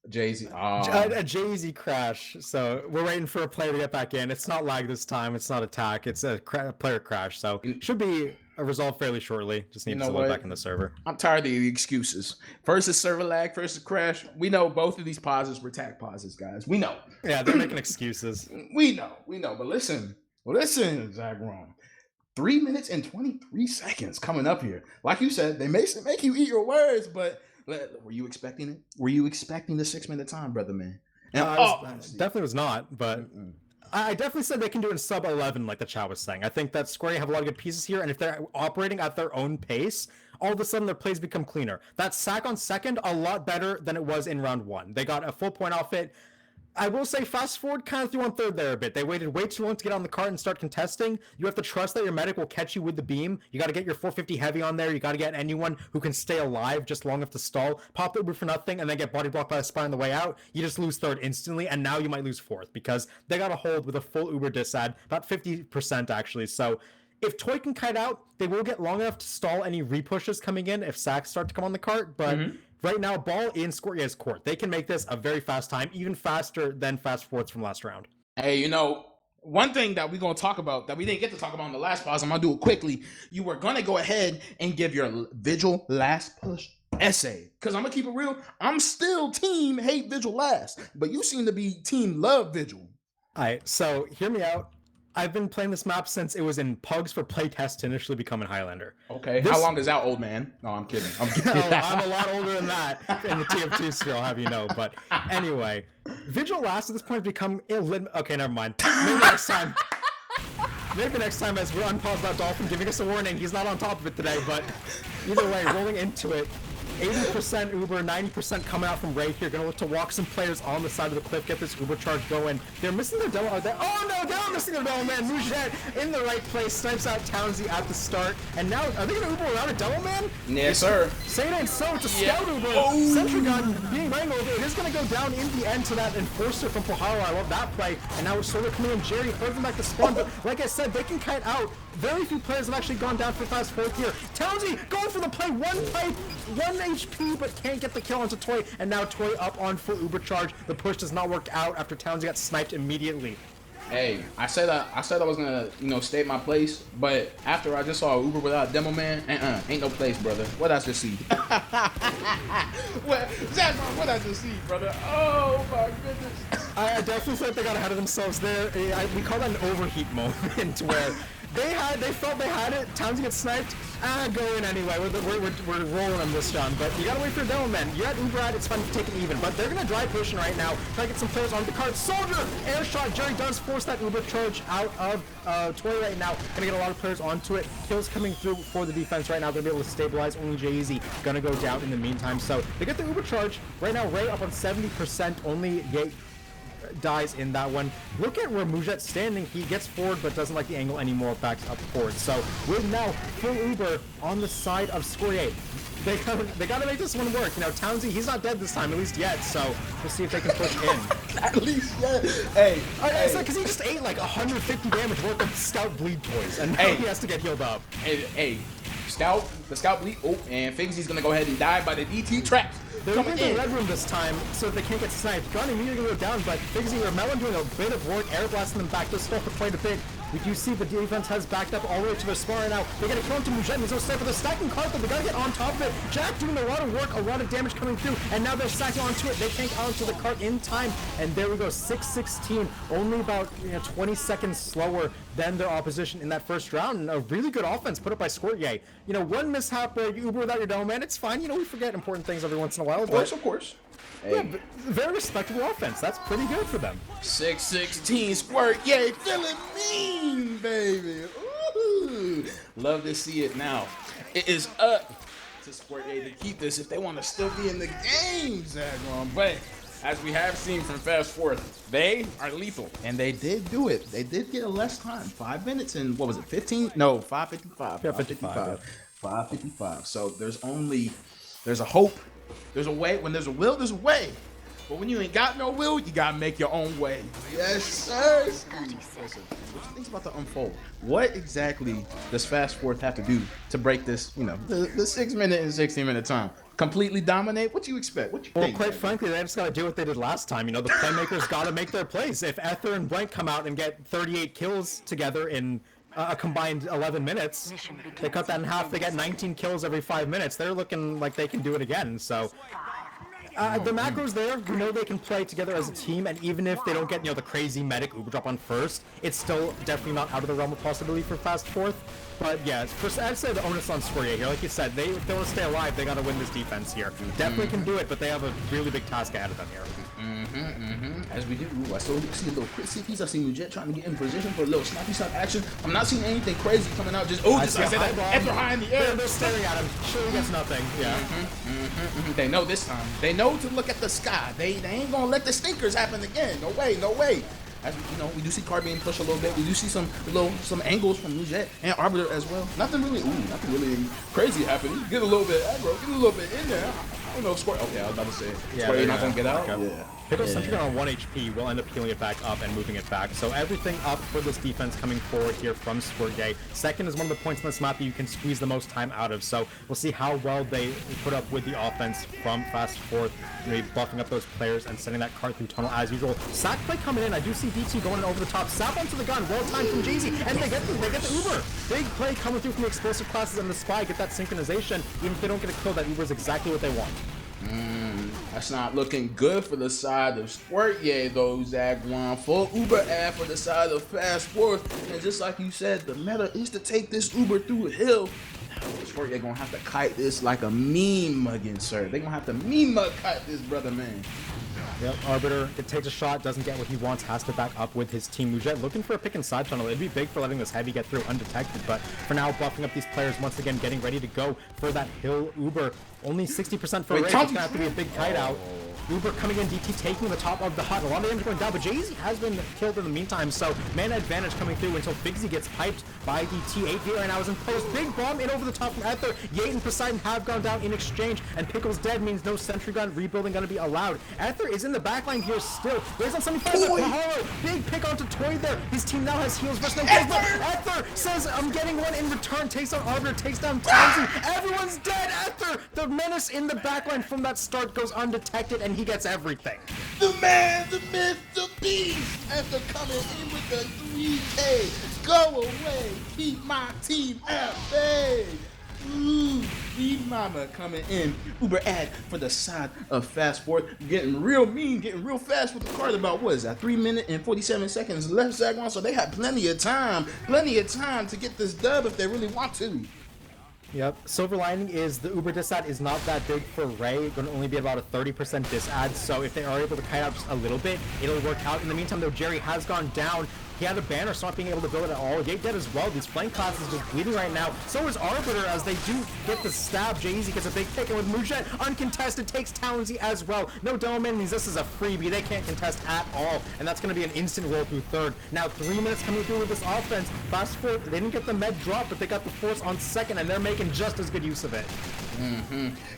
Jay-Z. A Jay-Z crash. So we're waiting for a player to get back in. It's not lag this time. It's not attack. It's a player crash. So it should be resolved fairly shortly. Just need to load back in the server. I'm tired of the excuses. First is server lag, first is crash. We know both of these pauses were tag pauses, guys. We know. Yeah, they're making excuses. We know. But listen, Zach wrong. 3 minutes and 23 seconds coming up here. Like you said, they make you eat your words, but were you expecting it? Were you expecting the 6-minute time, brother man? And, definitely was not, but I definitely said they can do it in sub 11, like the chat was saying. I think that Squarey have a lot of good pieces here, and if they're operating at their own pace, all of a sudden their plays become cleaner. That sack on second, a lot better than it was in round 1. They got a full point off it. I will say Fastforth kind of threw on third there a bit. They waited way too long to get on the cart and start contesting. You have to trust that your medic will catch you with the beam. You got to get your 450 heavy on there. You got to get anyone who can stay alive just long enough to stall. Pop the Uber for nothing and then get body blocked by a spy on the way out. You just lose third instantly, and now you might lose fourth because they got a hold with a full Uber disad, about 50% actually. So if Toy can kite out, they will get long enough to stall any repushes coming in if sacks start to come on the cart, but right now, ball in Squirtyay's court. They can make this a very fast time, even faster than Fastforth's from last round. Hey, one thing that we're going to talk about that we didn't get to talk about in the last pause, I'm going to do it quickly. You were going to go ahead and give your Vigil last push essay. Because I'm going to keep it real. I'm still team hate Vigil last, but you seem to be team love Vigil. All right, so hear me out. I've been playing this map since it was in Pugs for playtest to initially become a Highlander. Okay, how long is that, old man? No, I'm kidding. I'm a lot older than that in the TF2 sphere, I'll have you know. But anyway, Vigil last at this point has become okay, never mind. Maybe next time. Maybe next time as we're unpaused that Dolphin giving us a warning. He's not on top of it today, but either way, rolling into it. 80% Uber, 90% coming out from right here. Gonna look to walk some players on the side of the cliff, get this Uber charge going. They're missing their demo. Oh no, they're missing their demo man. Mujette in the right place, snipes out Townsy at the start. And now, are they gonna Uber around a demo man? Yes, sir. Say it ain't so, it's a scout Uber. Sentry gun being wrangled. It is gonna go down in the end to that enforcer from Paharo. I love that play. And now we're sort of coming in. Jerry holds them back to spawn, but like I said, they can kite out. Very few players have actually gone down for Fastforth here. Townsy going for the play, one pipe, 1 HP, but can't get the kill onto Toy, and now Toy up on full Uber charge. The push does not work out after Townsy got sniped immediately. Hey, I said I was gonna, state my place, but after I just saw Uber without a demo man, ain't no place, brother. What I just see? what I just see, brother? Oh my goodness. I definitely think they got ahead of themselves there. We call that an overheat moment where they felt they had it. Townsend gets sniped. Go in anyway. We're rolling them this round, but you gotta wait for a demo man. You got Uber at, it's fun to take it even, but they're gonna dry pushing right now. Try to get some players on the card. Soldier air shot. Jerry does force that Uber charge out of Toy right now. Gonna get a lot of players onto it. Kills coming through for the defense right now. They're gonna be able to stabilize. Only Jay-Z gonna go down in the meantime. So they get the Uber charge right now. Ray up on 70%. Only Yate dies in that one. Look at where Mujet's standing. He gets forward but doesn't like the angle anymore, backs up forward. So with now full Uber on the side of Squirtyay. They gotta make this one work. Townsend, he's not dead this time, at least yet, so we'll see if they can push in. At least, yeah. Hey. It's like, because he just ate like 150 damage worth of Scout bleed toys, and now he has to get healed up. Hey, the Scout bleed. Oh, and Figsy's gonna go ahead and die by the DT traps. They're in the red room this time, so they can't get sniped. Gun immediately go down, but Figsy or Melon doing a bit of work, air blasting them back. This stuff quite a bit. We do see the defense has backed up all the way to their spawn right now. They're gonna kill him to Mujet. There's no sniper. They're stacking cards, but they gotta get on top of it. Jack doing a lot of work, a lot of damage coming through, and now they're stacking onto it. They can't get onto the cart in time, and there we go. 6-16, only about 20 seconds slower than their opposition in that first round. And a really good offense put up by Squirtyay. One mishap, Uber without your dome, man, it's fine. We forget important things every once in a while. Of course. Hey. Yeah, but very respectable offense. That's pretty good for them. 6-16 Squirtyay, feeling mean, baby. Ooh. Love to see it now. It is up to Squirtyay to keep this if they want to still be in the game, Zagron. But as we have seen from Fastforth, they are lethal. And they did do it. They did get a less time. 5 minutes and what was it, 15? No, 5:55. Yeah, 55. 5:55. So there's a hope. There's a way. When there's a will, there's a way. But when you ain't got no will, you gotta make your own way. Yes, sir. Listen, what you think about the unfold? What exactly does Fastforth have to do to break this, the 6 minute and 16-minute time? Completely dominate? What you expect? What you think? Well, quite frankly, they just gotta do what they did last time. The playmakers gotta make their plays. If Ether and Blank come out and get 38 kills together in a combined 11 minutes, they cut that in half. They get 19 kills every 5 minutes. They're looking like they can do it again. So the macros there, they can play together as a team, and even if they don't get the crazy medic Uber drop on first, it's still definitely not out of the realm of possibility for Fastforth. But yeah, first I'd say the onus on Squirtyay here. Like you said, if they want to stay alive, they gotta win this defense here. Definitely can do it, but they have a really big task ahead of them here. As we do, I still see a little quick CPs. I see Mujet trying to get in position for a little snappy shot action. I'm not seeing anything crazy coming out. I said that after high in the air. They're staring at him. Sure, he gets nothing. Yeah. They know this time. They know to look at the sky. They ain't gonna let the stinkers happen again. No way, no way. As we do see Car being pushed a little bit. We do see some angles from Mujet and Arbiter as well. Nothing really crazy happening. Get a little bit aggro. Get a little bit in there. I don't know, Squirtyay. Okay, I was about to say. Squirtyay not gonna get out. Yeah. Pickle's Sentry Gun on 1 HP will end up healing it back up and moving it back. So everything up for this defense coming forward here from Squirtyay. Second is one of the points on this map that you can squeeze the most time out of. So we'll see how well they put up with the offense from Fastforth. Maybe buffing up those players and sending that cart through tunnel as usual. Sack play coming in. I do see DT going over the top. Sap onto the gun. Well timed from Jay-Z. And they get the Uber. Big play coming through from the explosive classes and the spy. Get that synchronization. Even if they don't get a kill, that Uber is exactly what they want. That's not looking good for the side of Squirtyay, though, Zagwan. Full Uber ad for the side of Fastforth. And just like you said, the meta is to take this Uber through a hill. Squirtyay gonna have to kite this like a mean mugging, sir. They gonna have to mean mug kite this brother, man. Yep, Arbiter, it takes a shot, doesn't get what he wants, has to back up with his team. Mujet looking for a pick and side tunnel. It'd be big for letting this heavy get through undetected, but for now, buffing up these players once again, getting ready to go for that hill Uber. Only 60% for Ray. It's gonna have to be a big kite out. Uber coming in, DT taking the top of the hut. A lot of damage going down, but Jay-Z has been killed in the meantime, so mana advantage coming through until Figsy gets piped by DT. 8 right now is in post. Big bomb in over the top from Ether. Yate and Poseidon have gone down in exchange, and Pickle's dead means no sentry gun rebuilding going to be allowed. Ether is in the backline here still. There's on 75. Mahalo, big pick onto Toy there. His team now has heals versus no kills, but Ether says, I'm getting one in return. Takes down Arbiter, takes down Townsend. Everyone's dead. Ether, the menace in the backline from that start goes undetected, and he gets everything. The man, the myth, the beast, Panther coming in with the 3K. Go away, keep my team at bay. Ooh, Big Mama coming in. Uber ad for the side of Fastforth. Getting real mean, getting real fast with the card. About what is that? 3 minutes and 47 seconds left, Zagron. So they had plenty of time to get this dub if they really want to. Yep. Silver lining is the Uber disad is not that big for Ray. Going to only be about a 30% disad. So if they are able to kite out just a little bit, it'll work out. In the meantime, though, Jerry has gone down. He had a banner, so not being able to build it at all. Yate dead as well. These flank classes just bleeding right now. So is Arbiter as they do get the stab. Jay-Z gets a big pick, and with Mujet uncontested, takes Townsy as well. No Demo Man means this is a freebie. They can't contest at all, and that's going to be an instant roll through third. Now 3 minutes coming through with this offense. Fastforth, they didn't get the med drop, but they got the force on second, and they're making just as good use of it.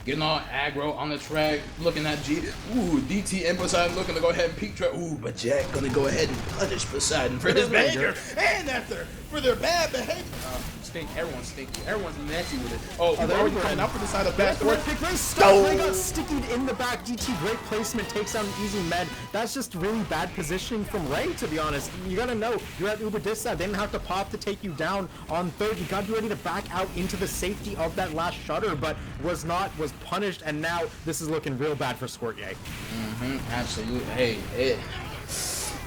Getting all aggro on the track, looking at G. Ooh, DT and Poseidon looking to go ahead and peek track. Ooh, but Jack gonna go ahead and punish Poseidon for his behavior and after for their bad behavior. Everyone's stinky. Everyone's messy with it. Oh, they're already coming out for the side of Fastforth. They got stickied in the back. DT, great placement, takes down an easy med. That's just really bad positioning from Ray, to be honest. You gotta know, you're at Uber Disad. They didn't have to pop to take you down on third. You gotta be ready to back out into the safety of that last shutter, but was punished, and now this is looking real bad for Squirtyay. Absolutely. Hey,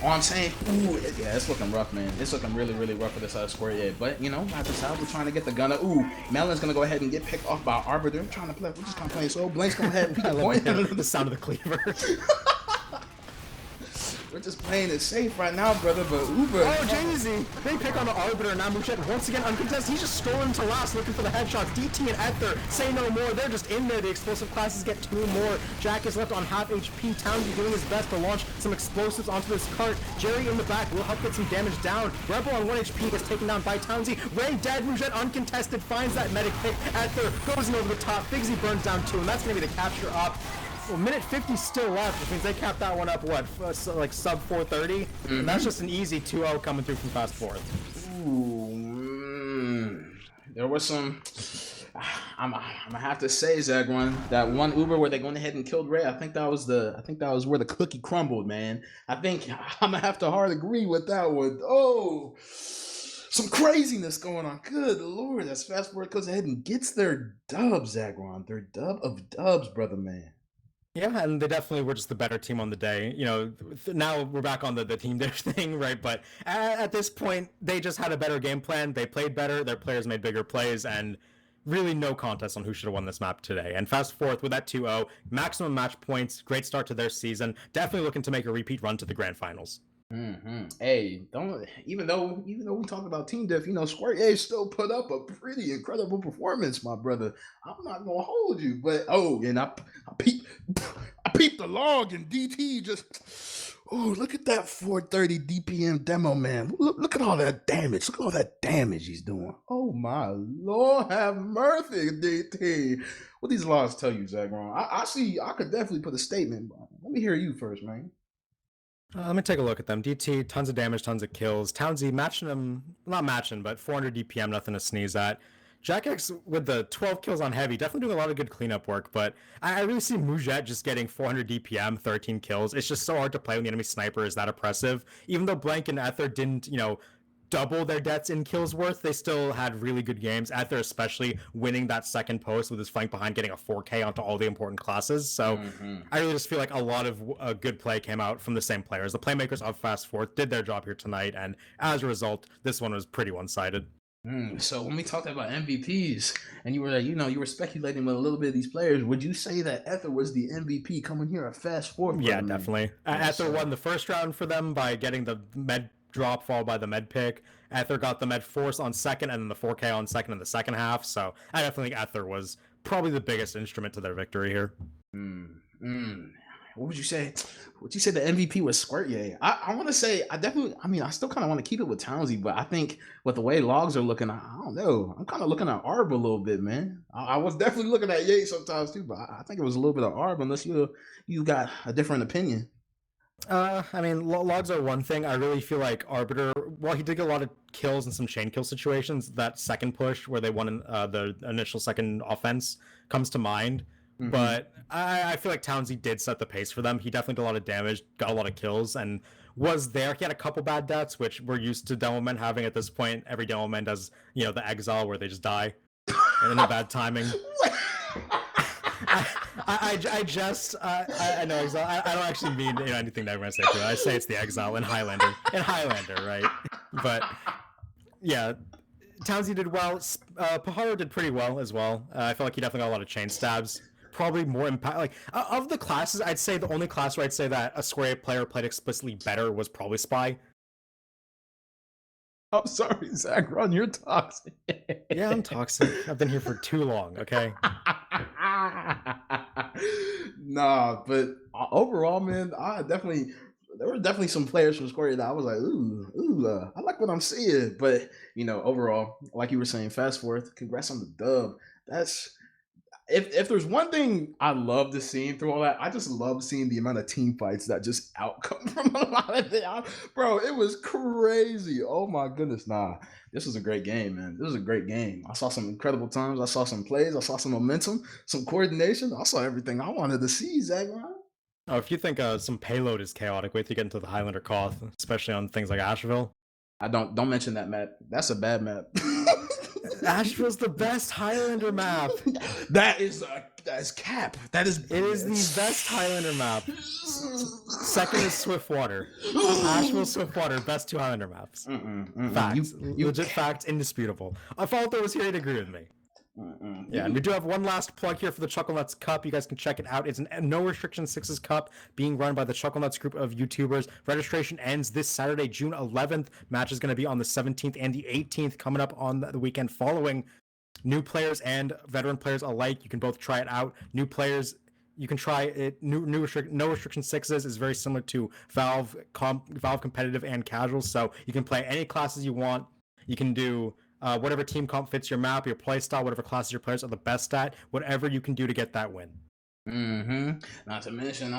all I'm saying, ooh, yeah, it's looking rough, man. It's looking really, really rough for this Squirtyay. But, you know, at the side, we're trying to get the gunner. Ooh, Melon's going to go ahead and get picked off by Arbiter. I'm trying to play. We're just kind of playing slow. Blank's going to head and peek a point. The sound of the cleaver. We're just playing it safe right now, brother, but Uber. Oh, Jay-Z! They pick on the Arbiter, and now Muchet once again uncontested. He's just strolling to last, looking for the headshots. DT and Ether say no more. They're just in there. The explosive classes get 2 more. Jack is left on half HP. Townsy doing his best to launch some explosives onto this cart. Jerry in the back will help get some damage down. Rebel on 1 HP gets taken down by Townsy. Ray dead. Muchet uncontested finds that medic pick. Ether goes in over the top. Figsy burns down 2, and that's going to be the capture up. Well, minute 50 still left, which means they capped that one up, what, like sub 430? And that's just an easy 2-0 coming through from Fastforth. Ooh, there was some... I'm gonna have to say, Zagron, that one Uber where they went ahead and killed Ray. I think that was where the cookie crumbled, man. I think I'm gonna have to hard agree with that one. Oh, some craziness going on. Good Lord, that's Fastforth goes ahead and gets their dub, Zagron. Their dub of dubs, brother, man. Yeah, and they definitely were just the better team on the day. You know, now we're back on the team dish thing, right? But at this point, they just had a better game plan. They played better. Their players made bigger plays, and really no contest on who should have won this map today. And Fastforth with that 2-0, maximum match points, great start to their season. Definitely looking to make a repeat run to the grand finals. Hey, don't even though we talk about team diff, you know, Squirtyay still put up a pretty incredible performance, my brother. I'm not gonna hold you, but and I peeped the log, and DT just look at that 430 DPM demo, man. Look at all that damage. Look at all that damage he's doing. Oh my Lord, have mercy, DT. What these laws tell you, Zagron? I could definitely put a statement, but let me hear you first, man. Let me take a look at them. DT, tons of damage, tons of kills. Townsy matching them, not matching, but 400 DPM, nothing to sneeze at. JackX with the 12 kills on heavy, definitely doing a lot of good cleanup work, but I really see Mujet just getting 400 DPM, 13 kills. It's just so hard to play when the enemy sniper is that oppressive. Even though Blank and Ether didn't, double their deaths in kills worth, they still had really good games. Ether especially winning that second post with his flank behind, getting a 4K onto all the important classes. So I really just feel like a lot of good play came out from the same players. The playmakers of Fastforth did their job here tonight, and as a result, this one was pretty one-sided. So when we talked about MVPs, and you were speculating with a little bit of these players, would you say that Ether was the MVP coming here at Fastforth? Yeah, definitely. Ether won the first round for them by getting the med drop followed by the med pick. Ether got the med force on second, and then the 4K on second in the second half. So I definitely think Ether was probably the biggest instrument to their victory here. What would you say? Would you say the MVP was Squirtyay? I want to say I still kind of want to keep it with Townsy, but I think with the way logs are looking, I don't know. I'm kind of looking at Arb a little bit, man. I was definitely looking at Yate sometimes too, but I think it was a little bit of Arb, unless you got a different opinion. Logs are one thing. I really feel like Arbiter, while he did get a lot of kills in some chain kill situations, that second push where they won the initial second offense comes to mind, Mm-hmm. But I feel like Townsy did set the pace for them. He definitely did a lot of damage, got a lot of kills, and was there. He had a couple bad deaths, which we're used to Demoman having at this point. Every Demoman does, the exile where they just die and in a bad timing. I know exile. I don't actually mean anything that everyone's saying to it. I say it's the exile in Highlander. Right? But yeah, Townsy did well. Pajaro did pretty well as well. I feel like he definitely got a lot of chain stabs. Probably more impact. Like of the classes, I'd say the only class where I'd say that a Squirtyay player played explicitly better was probably Spy. I'm sorry, Zagron, you're toxic. Yeah, I'm toxic. I've been here for too long. Okay. Nah, but overall, man, there were definitely some players from Square that I was like, I like what I'm seeing. But overall, like you were saying, Fastforth, congrats on the dub. That's if there's one thing I love to see through all that, I just love seeing the amount of team fights that just outcome from a lot of them. Bro, it was crazy. Oh my goodness. Nah, this was a great game, man. This was a great game. I saw some incredible times. I saw some plays. I saw some momentum, some coordination. I saw everything I wanted to see, Zach. Oh, if you think some payload is chaotic, wait till you get into the Highlander Koth, especially on things like Asheville. I don't mention that map. That's a bad map. Asheville's the best Highlander map. That is cap. It is the best Highlander map. Second is Swiftwater. Asheville, Swiftwater, best two Highlander maps. Facts. Legit facts, indisputable. I thought there was here to agree with me. Yeah, and we do have one last plug here for the Chucknuts Cup. You guys can check it out. It's a no restriction sixes cup being run by the Chucknuts group of YouTubers. Registration ends this Saturday, June 11th. Match is going to be on the 17th and the 18th, coming up on the weekend following. New players and veteran players alike, you can both try it out. New players, you can try it. No restriction sixes is very similar to Valve competitive and casual, so you can play any classes you want. You can do whatever team comp fits your map, your play style, whatever classes your players are the best at, whatever you can do to get that win. Not to mention,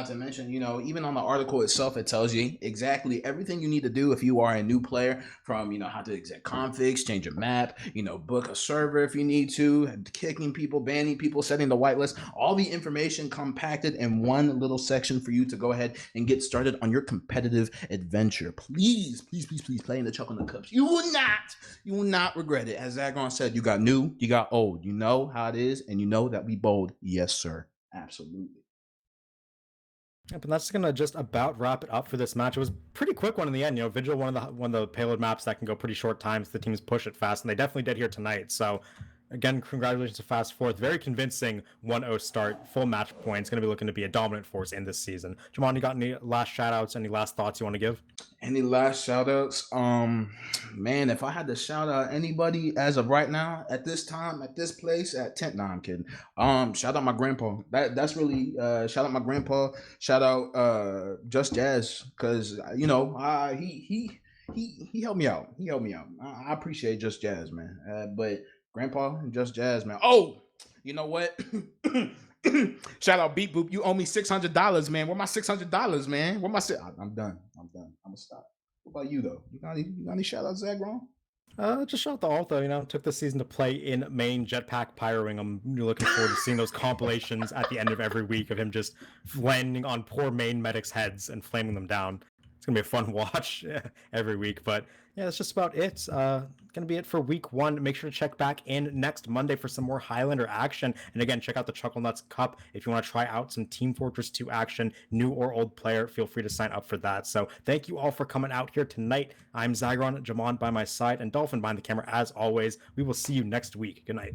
even on the article itself, it tells you exactly everything you need to do if you are a new player, from how to exec configs, change a map, book a server if you need to, kicking people, banning people, setting the whitelist, all the information compacted in one little section for you to go ahead and get started on your competitive adventure. Please play in the Chucknuts Cups. You will not regret it. As Zagron said, you got new, you got old. You know how it is, and you know that we bold. Yes, sir. Absolutely. Yep, and that's gonna just about wrap it up for this match. It was a pretty quick one in the end. Vigil, one of the payload maps that can go pretty short times. The teams push it fast, and they definitely did here tonight. So, again, congratulations to Fastforth. Very convincing 1-0 start, full match points. Going to be looking to be a dominant force in this season. Jamon, you got any last shout outs? Any last thoughts you want to give? Any last shout outs? Man, if I had to shout out anybody as of right now, at this time, at this place, at 10, I'm kidding. Shout out my grandpa. That's really shout out my grandpa. Shout out Just Jazz, because he helped me out. I appreciate Just Jazz, man. But Grandpa and Just Jazz, man. Oh, you know what? Shout out Beat Boop. You owe me $600, man. Where my $600, man? Where my I'm done. I'm gonna stop. What about you though? You got any shout outs, Zagron? Just shout out the Alto, took this season to play in main jetpack pyroing. I'm looking forward to seeing those compilations at the end of every week of him just landing on poor main medics' heads and flaming them down. It's gonna be a fun watch every week. But yeah, that's just about it. Gonna be it for week 1. Make sure to check back in next Monday for some more Highlander action. And again, check out the Chucknuts Cup if you want to try out some Team Fortress 2 action, new or old player. Feel free to sign up for that. So thank you all for coming out here tonight. I'm Zagron, Jamon by my side, and Dolphin behind the camera as always. We will see you next week. Good night.